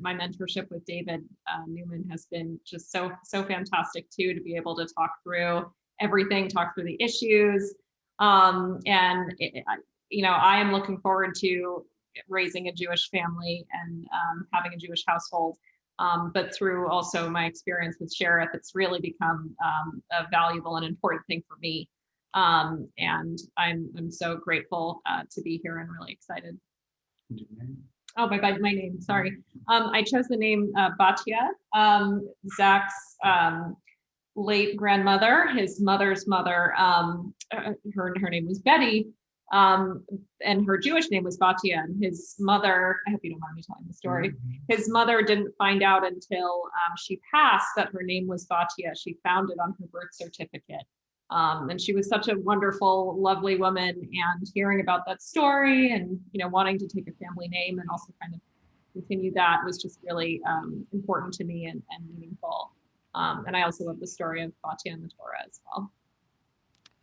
my mentorship with David Newman has been just so fantastic too, to be able to talk through everything, talk through the issues, and I am looking forward to raising a Jewish family and having a Jewish household. But through also my experience with Shereth, it's really become a valuable and important thing for me. And I'm so grateful to be here and really excited. Oh, my name, sorry. I chose the name Batya, Zach's late grandmother, his mother's mother. Her name was Betty. And her Jewish name was Batya, and his mother, I hope you don't mind me telling the story, his mother didn't find out until she passed that her name was Batya. She found it on her birth certificate. And she was such a wonderful, lovely woman, and hearing about that story and, wanting to take a family name and also kind of continue that was just really important to me and meaningful. And I also love the story of Batya and the Torah as well.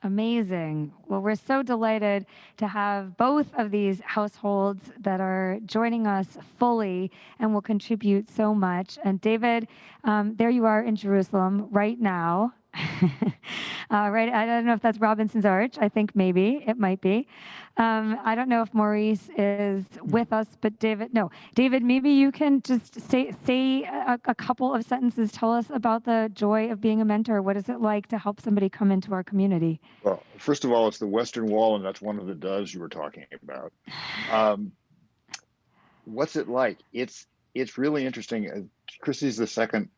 Amazing. Well, we're so delighted to have both of these households that are joining us fully and will contribute so much. And David, there you are in Jerusalem right now. Right. I don't know if that's Robinson's Arch. I think maybe it might be. I don't know if Maurice is with us, but David, maybe you can just say a couple of sentences. Tell us about the joy of being a mentor. What is it like to help somebody come into our community? Well, first of all, it's the Western Wall, and that's one of the doves you were talking about. What's it like? It's really interesting. Christy's the second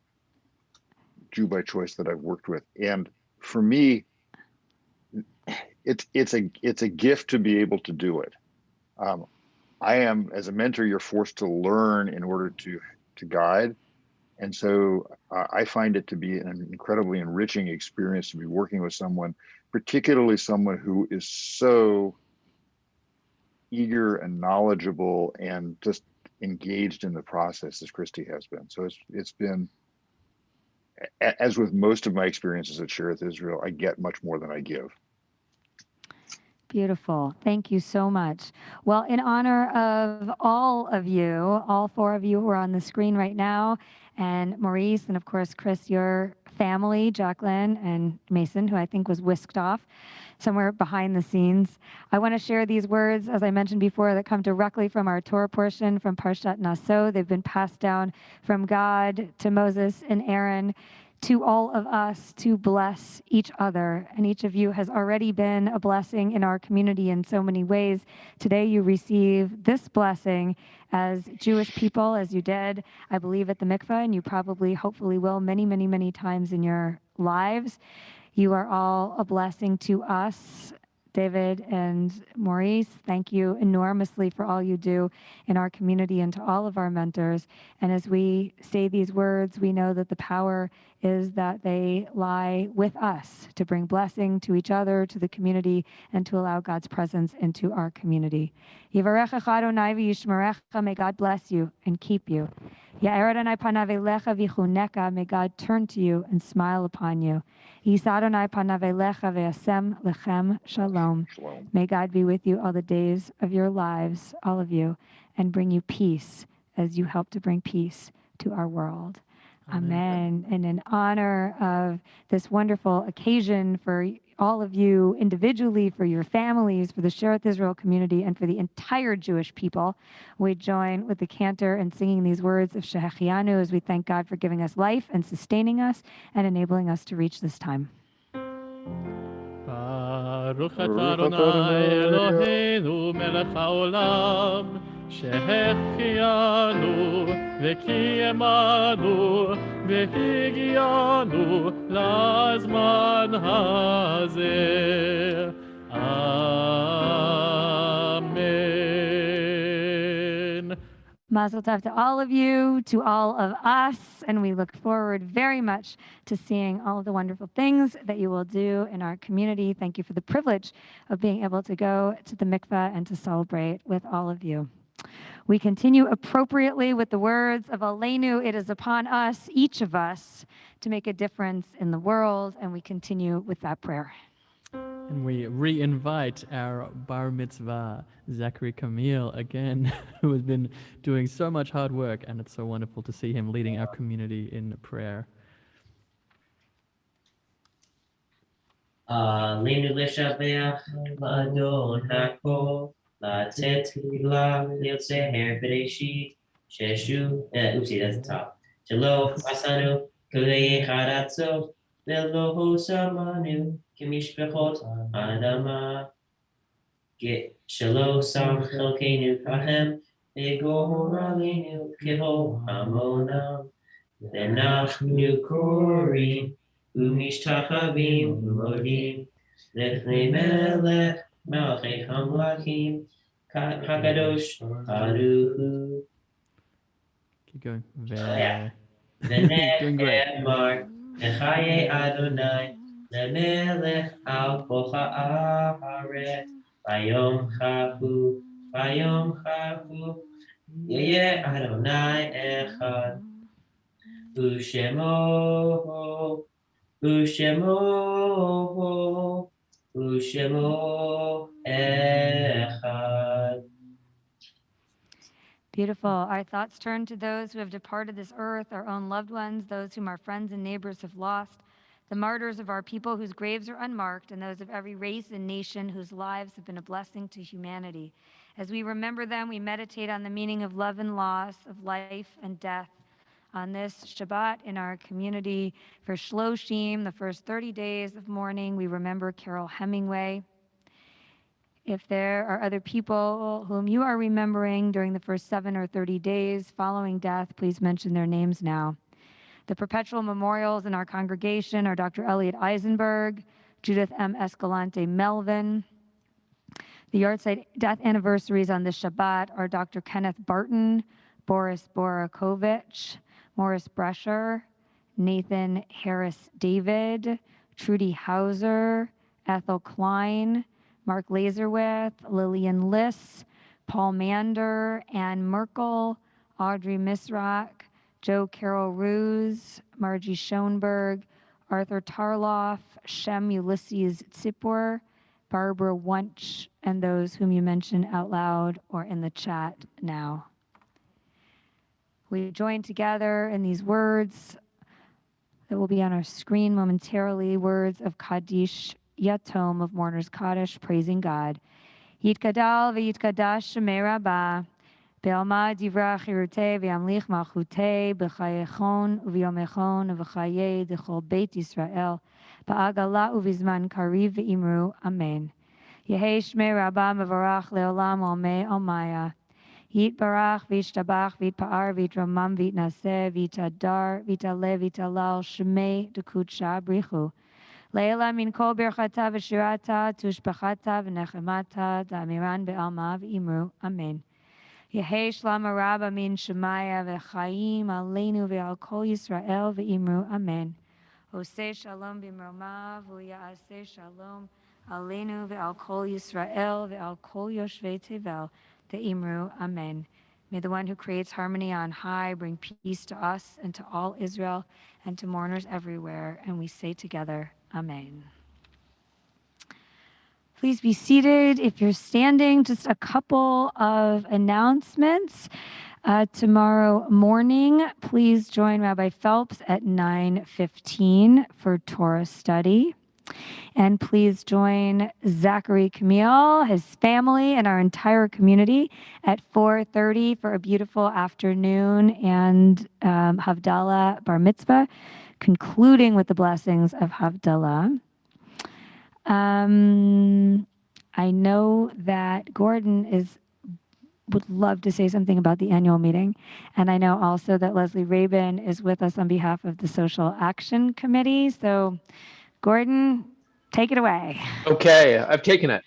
Jew by choice that I've worked with, and for me, it's a gift to be able to do it. I am, as a mentor, you're forced to learn in order to guide, And so I find it to be an incredibly enriching experience to be working with someone, particularly someone who is so eager and knowledgeable and just engaged in the process as Christy has been. So it's been, as with most of my experiences at Sherith Israel, I get much more than I give. Beautiful. Thank you so much. Well, in honor of all of you, all four of you who are on the screen right now, and Maurice, and of course, Chris, your family, Jacqueline and Mason, who I think was whisked off somewhere behind the scenes. I want to share these words, as I mentioned before, that come directly from our Torah portion from Parshat Naso. They've been passed down from God to Moses and Aaron to all of us to bless each other. And each of you has already been a blessing in our community in so many ways. Today you receive this blessing as Jewish people, as you did, I believe, at the mikveh, and you probably, hopefully will many, many, many times in your lives. You are all a blessing to us. David and Maurice, thank you enormously for all you do in our community and to all of our mentors. And as we say these words, we know that the power is that they lie with us to bring blessing to each other, to the community, and to allow God's presence into our community. Yivarechecha Adonai v'yishmerecha, may God bless you and keep you. Ya'er Adonai panav elecha v'chuneka, may God turn to you and smile upon you. Yisa Adonai panav elecha ve'asem lechem shalom. Shalom. May God be with you all the days of your lives, all of you, and bring you peace as you help to bring peace to our world. Amen. And in honor of this wonderful occasion for all of you individually, for your families, for the Sherith Israel community, and for the entire Jewish people, we join with the Cantor in singing these words of Shehechianu as we thank God for giving us life and sustaining us and enabling us to reach this time. Baruch atah Adonai Eloheinu melech haolam שהחיינו וקיימנו והגיענו לזמן הזה. Amen. Mazel tov to all of you, to all of us, and we look forward very much to seeing all of the wonderful things that you will do in our community. Thank you for the privilege of being able to go to the mikveh and to celebrate with all of you. We continue appropriately with the words of Aleinu, it is upon us, each of us, to make a difference in the world, and we continue with that prayer. And we re-invite our bar mitzvah, Zachary Camille, again, who has been doing so much hard work, and it's so wonderful to see him leading our community in prayer. Aleinu לשבח לאדון הכל, לתת תהילה ליוצר בראשית, oopsie, that's the top. שלא עשנו כלי חרצות, ולא שמענו כמשפחות האדמה. שלא שם חלקנו כהם, וגורלנו ככל המונם. ואנחנו קוראים ומשתחווים ומודים לפני מלך מלכי המלכים הקדוש ברוך הוא. Keep going. ונאמר בחיי אדוני למלך על כל הארץ ביום חפו יהיה אדוני אחד ושמו אחד. Beautiful. Our thoughts turn to those who have departed this earth, our own loved ones, those whom our friends and neighbors have lost, the martyrs of our people whose graves are unmarked, and those of every race and nation whose lives have been a blessing to humanity. As we remember them, we meditate on the meaning of love and loss, of life and death. On this Shabbat in our community for Shloshim, the first 30 days of mourning, we remember Carol Hemingway. If there are other people whom you are remembering during the first 7 or 30 days following death, please mention their names now. The Perpetual Memorials in our congregation are Dr. Elliot Eisenberg, Judith M. Escalante Melvin. The yahrzeit death anniversaries on this Shabbat are Dr. Kenneth Barton, Boris Borakovich, Morris Brescher, Nathan Harris David, Trudy Hauser, Ethel Klein, Mark Laserwith, Lillian Liss, Paul Mander, Ann Merkel, Audrey Misrak, Joe Carroll Ruse, Margie Schoenberg, Arthur Tarloff, Shem Ulysses Tsipor, Barbara Wunsch, and those whom you mention out loud or in the chat now. We join together in these words that will be on our screen momentarily, words of Kaddish Yatom, of Mourner's Kaddish, praising God. Yitkadal v'yitkadash shemei Rabbah, be'alma divra chirutei v'yamlich malchutei, b'chayechon u'v'yomechon u'v'chayei d'chol Beit Yisrael, ba'agala u'v'zman kariv v'imru, amen. Yehei shmei Rabbah mevarach le'olam olmei olmaya. Yitbarach v'yishtabach v'yitpa'ar v'yitramam v'yitnaseh v'yitadar v'yitaleh v'yitalal shmei d'kudsha brichu. Leila min kol birchata v'shirata tushbachata v'nechemata da'amiran be'alma v'imru. Amen. Yehei shlama rabba min shemaya v'chaim aleinu ve'al kol Yisrael v'imru. Amen. Oseh shalom b'mromav v'ya'aseh shalom aleinu ve'al kol Yisrael ve'al kol yoshvei tevel. Imru, amen. May the one who creates harmony on high bring peace to us and to all Israel and to mourners everywhere. And we say together, amen. Please be seated. If you're standing, just a couple of announcements. Tomorrow morning, please join Rabbi Phelps at 9:15 for Torah study. And please join Zachary Camille, his family, and our entire community at 4:30 for a beautiful afternoon and Havdalah Bar Mitzvah, concluding with the blessings of Havdalah. I know that Gordon would love to say something about the annual meeting. And I know also that Leslie Rabin is with us on behalf of the Social Action Committee. So Gordon, take it away. Okay, I've taken it.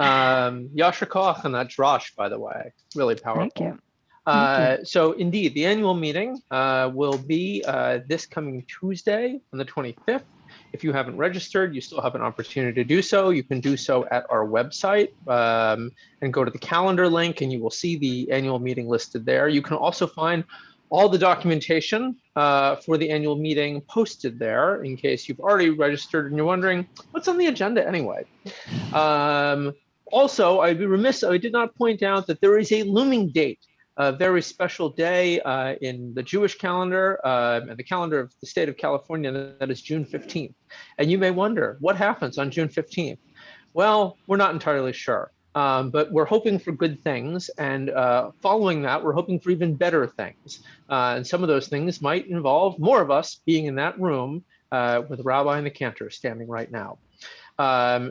Yasher Koach, and that's Rosh, by the way. Really powerful. Thank you. Thank you. So indeed, the annual meeting will be this coming Tuesday on the 25th. If you haven't registered, you still have an opportunity to do so. You can do so at our website and go to the calendar link, and you will see the annual meeting listed there. You can also find all the documentation for the annual meeting posted there in case you've already registered and you're wondering what's on the agenda anyway. Also, I'd be remiss, I did not point out that there is a looming date, a very special day in the Jewish calendar and the calendar of the state of California, that is June 15th. And you may wonder, what happens on June 15th? Well, we're not entirely sure. But we're hoping for good things, and following that, we're hoping for even better things. And some of those things might involve more of us being in that room with Rabbi and the Cantor standing right now.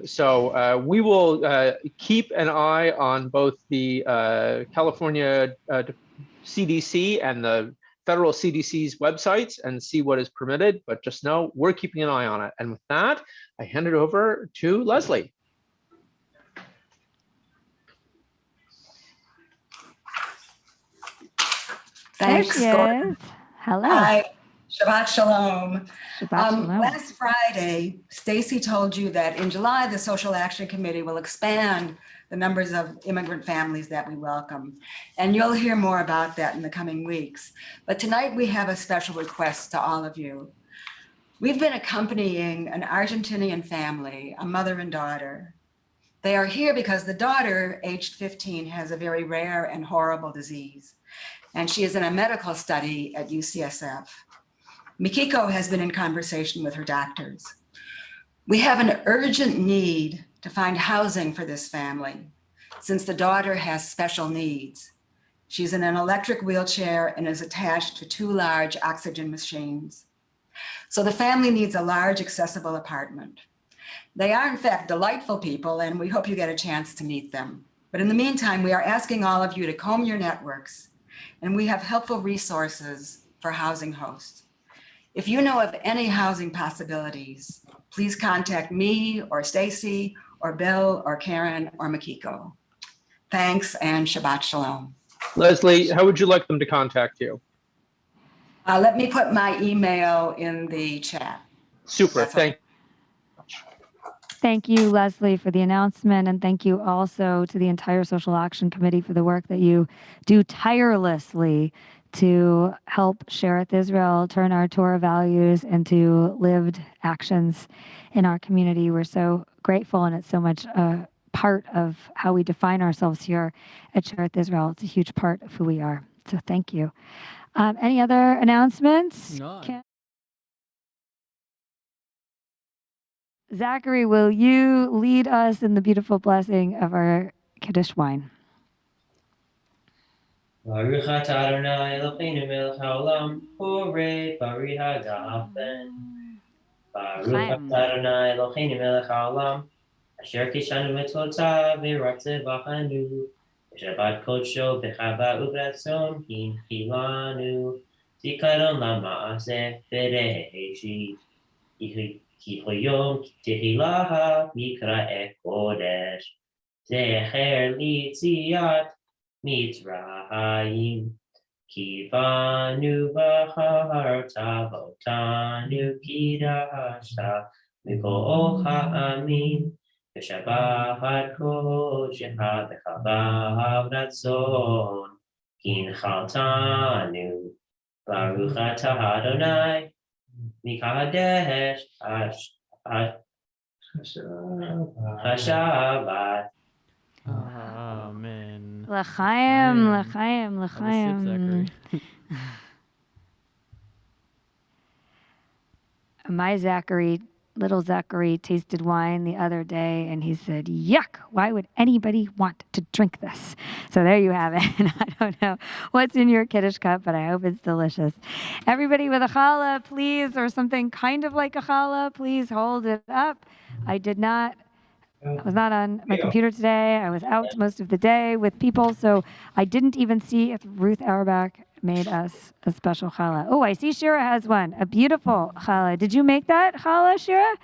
So we will keep an eye on both the California CDC and the federal CDC's websites and see what is permitted, but just know we're keeping an eye on it. And with that, I hand it over to Leslie. Thanks, Gordon. Hello. Hi. Shabbat Shalom. Shabbat Shalom. Last Friday, Stacy told you that in July, the Social Action Committee will expand the numbers of immigrant families that we welcome. And you'll hear more about that in the coming weeks. But tonight we have a special request to all of you. We've been accompanying an Argentinian family, a mother and daughter. They are here because the daughter, aged 15, has a very rare and horrible disease. And she is in a medical study at UCSF. Mikiko has been in conversation with her doctors. We have an urgent need to find housing for this family, since the daughter has special needs. She's in an electric wheelchair and is attached to 2 large oxygen machines. So the family needs a large, accessible apartment. They are, in fact, delightful people, and we hope you get a chance to meet them. But in the meantime, we are asking all of you to comb your networks, and we have helpful resources for housing hosts. If you know of any housing possibilities, please contact me or Stacy or Bill or Karen or Makiko. Thanks and Shabbat Shalom. Leslie, how would you like them to contact you? Let me put my email in the chat. Super, That's all. thank Thank you, Leslie, for the announcement, and thank you also to the entire Social Action Committee for the work that you do tirelessly to help Shereth Israel turn our Torah values into lived actions in our community. We're so grateful, and it's so much a part of how we define ourselves here at Shereth Israel. It's a huge part of who we are. So thank you. Any other announcements? No. Zachary, will you lead us in the beautiful blessing of our Kiddush wine? Baruch atah Adonai Eloheinu melech haolam, borei bari hagafen. Baruch atah Adonai Eloheinu melech haolam, asher kishanu mitzvotav v'ratzeh b'chanu, v'shabbat kodsho b'chava u'b'ratzon hinchilanu, zikaron lama'aseh v'reishit, ki hoyom tehilah mikra'eh kodesh, zecher litziat Mitzrayim, Kivanu Bahar Tavotanu Kidashta, Mikol Ha'amin, V'Shabbat Kodesh B'chava Ratzon, Kinchaltanu, Baruch atah Adonai, Mikadesh Hashavat. Amen. L'chaim, l'chaim, Have a sip, l'chaim. Zachary. My Zachary, little Zachary, tasted wine the other day and he said, yuck, why would anybody want to drink this? So there you have it. And I don't know what's in your Kiddush cup, but I hope it's delicious. Everybody with a challah, please, or something kind of like a challah, please hold it up. I was not on my computer today. I was out most of the day with people, so I didn't even see if Ruth Auerbach made us a special challah. Oh, I see Shira has one, a beautiful challah. Did you make that challah, Shira?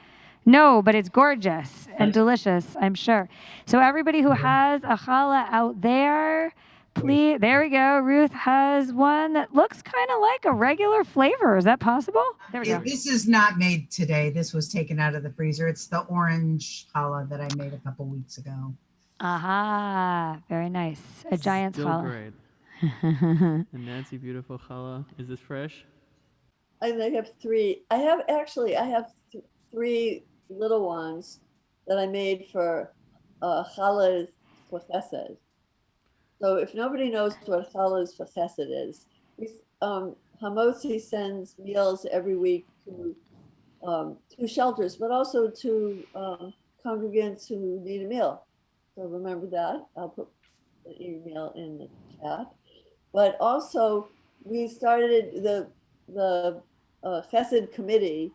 No, but it's gorgeous and delicious, I'm sure. So everybody who has a challah out there, please, there we go. Ruth has one that looks kind of like a regular flavor. Is that possible? There we go. This is not made today. This was taken out of the freezer. It's the orange challah that I made a couple weeks ago. Aha, very nice. A giant's Still challah. great. And Nancy, beautiful challah. Is this fresh? I have three. I have three little ones that I made for challahs for chesed. So if nobody knows what challahs for chesed is, Hamotzi sends meals every week to shelters, but also to congregants who need a meal. So remember that. I'll put the email in the chat. But also, we started the Chesed committee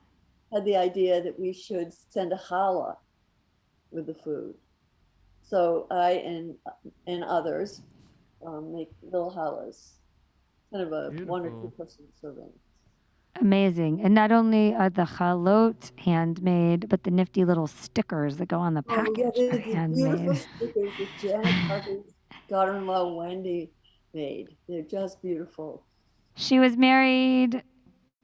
had the idea that we should send a challah with the food. So I and others make little challahs, kind of a Beautiful. 1 or 2 person serving. Amazing. And not only are the chalot handmade, but the nifty little stickers that go on the package are Beautiful handmade. stickers that Janet Parker's daughter-in-law Wendy made. They're just beautiful. She was married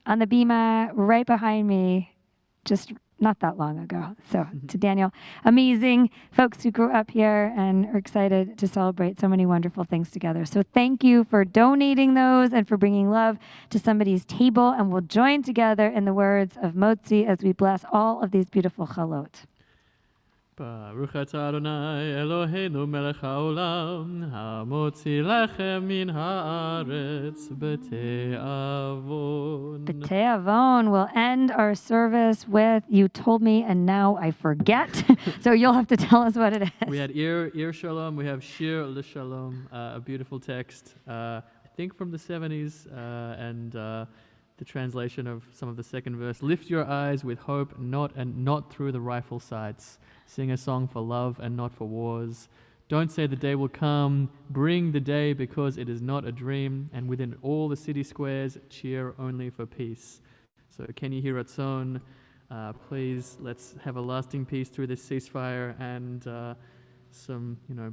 on the bima right behind me just not that long ago. So to Daniel, amazing folks who grew up here and are excited to celebrate so many wonderful things together. So thank you for donating those and for bringing love to somebody's table. And we'll join together in the words of Motzi as we bless all of these beautiful chalot. Baruch atah Adonai Eloheinu melech haolam, hamotzi lechem min haaretz b'te'avon. B'te'avon will end our service with "You told me and now I forget." So you'll have to tell us what it is. We had Ir Shalom, we have Shir L'Shalom, a beautiful text, I think from the 70s, and the translation of some of the second verse. Lift your eyes with hope, not through the rifle sights. Sing a song for love and not for wars. Don't say the day will come. Bring the day because it is not a dream. And within all the city squares, cheer only for peace. So can you hear Ratzon? Please, let's have a lasting peace through this ceasefire and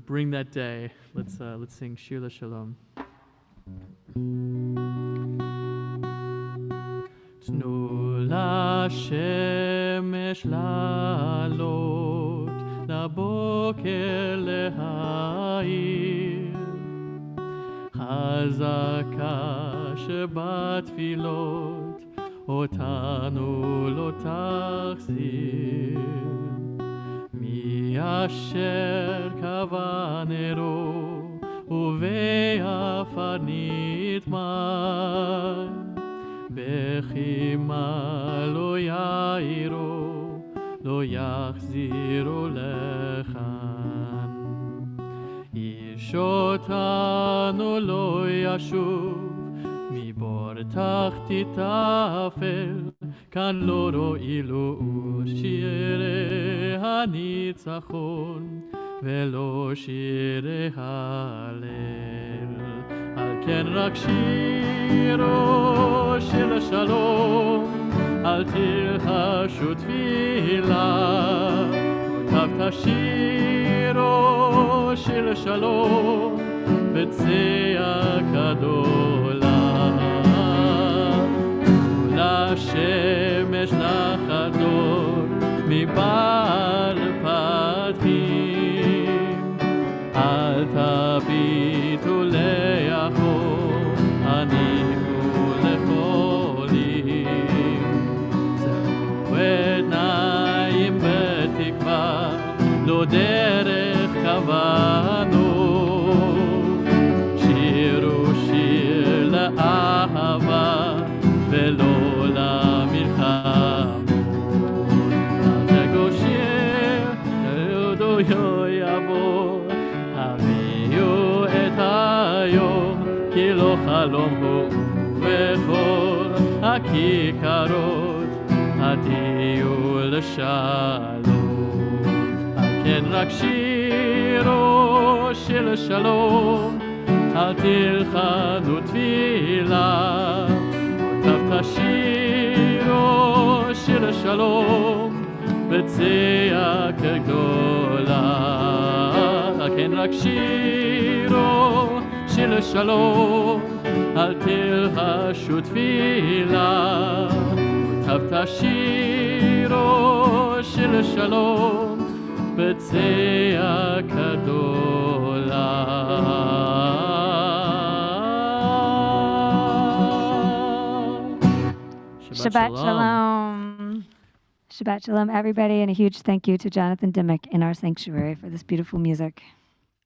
bring that day. Let's sing Shir L'Shalom. תנו לשמש לעלות, לבוקר להאיר, חזקה שבתפילות אותנו לא תחזיר. מי אשר קבע נרו וביעפר נטמן, בחימה לא יאירו, לא יחזירו לכאן. איש אותנו לא ישוב, מבור תחתית האפל, כאן לא רואילו שירי הניצחון, ולא שירי הלל. על כן רק שירו של שלום, אל תלחשו תפילה, כתבת שירו של שלום, בצעק גדולה. לשמש לחדור מבעל פתחים, אל תביטו לאחור, הניחו לחולים. זהו עיניים בתקווה, לא דרך קבענו, שירו שיר לאהבה ולא למלחמות. אל תגושיר, יודו יבוא, הביאו את היום, כי לא חלום הוא, וכל הכיכרות הטיול לשלום. על כן רק שירו של שלום, אל תלחנו תפילה, כתבת שירו של שלום, בצעק גדולה. כן רק שירו של שלום, אל תלחשו תפילה, כתבת שירו של שלום, בצעק גדולה. Shabbat Shalom. Shabbat Shalom, everybody, and a huge thank you to Jonathan Dimmock in our sanctuary for this beautiful music.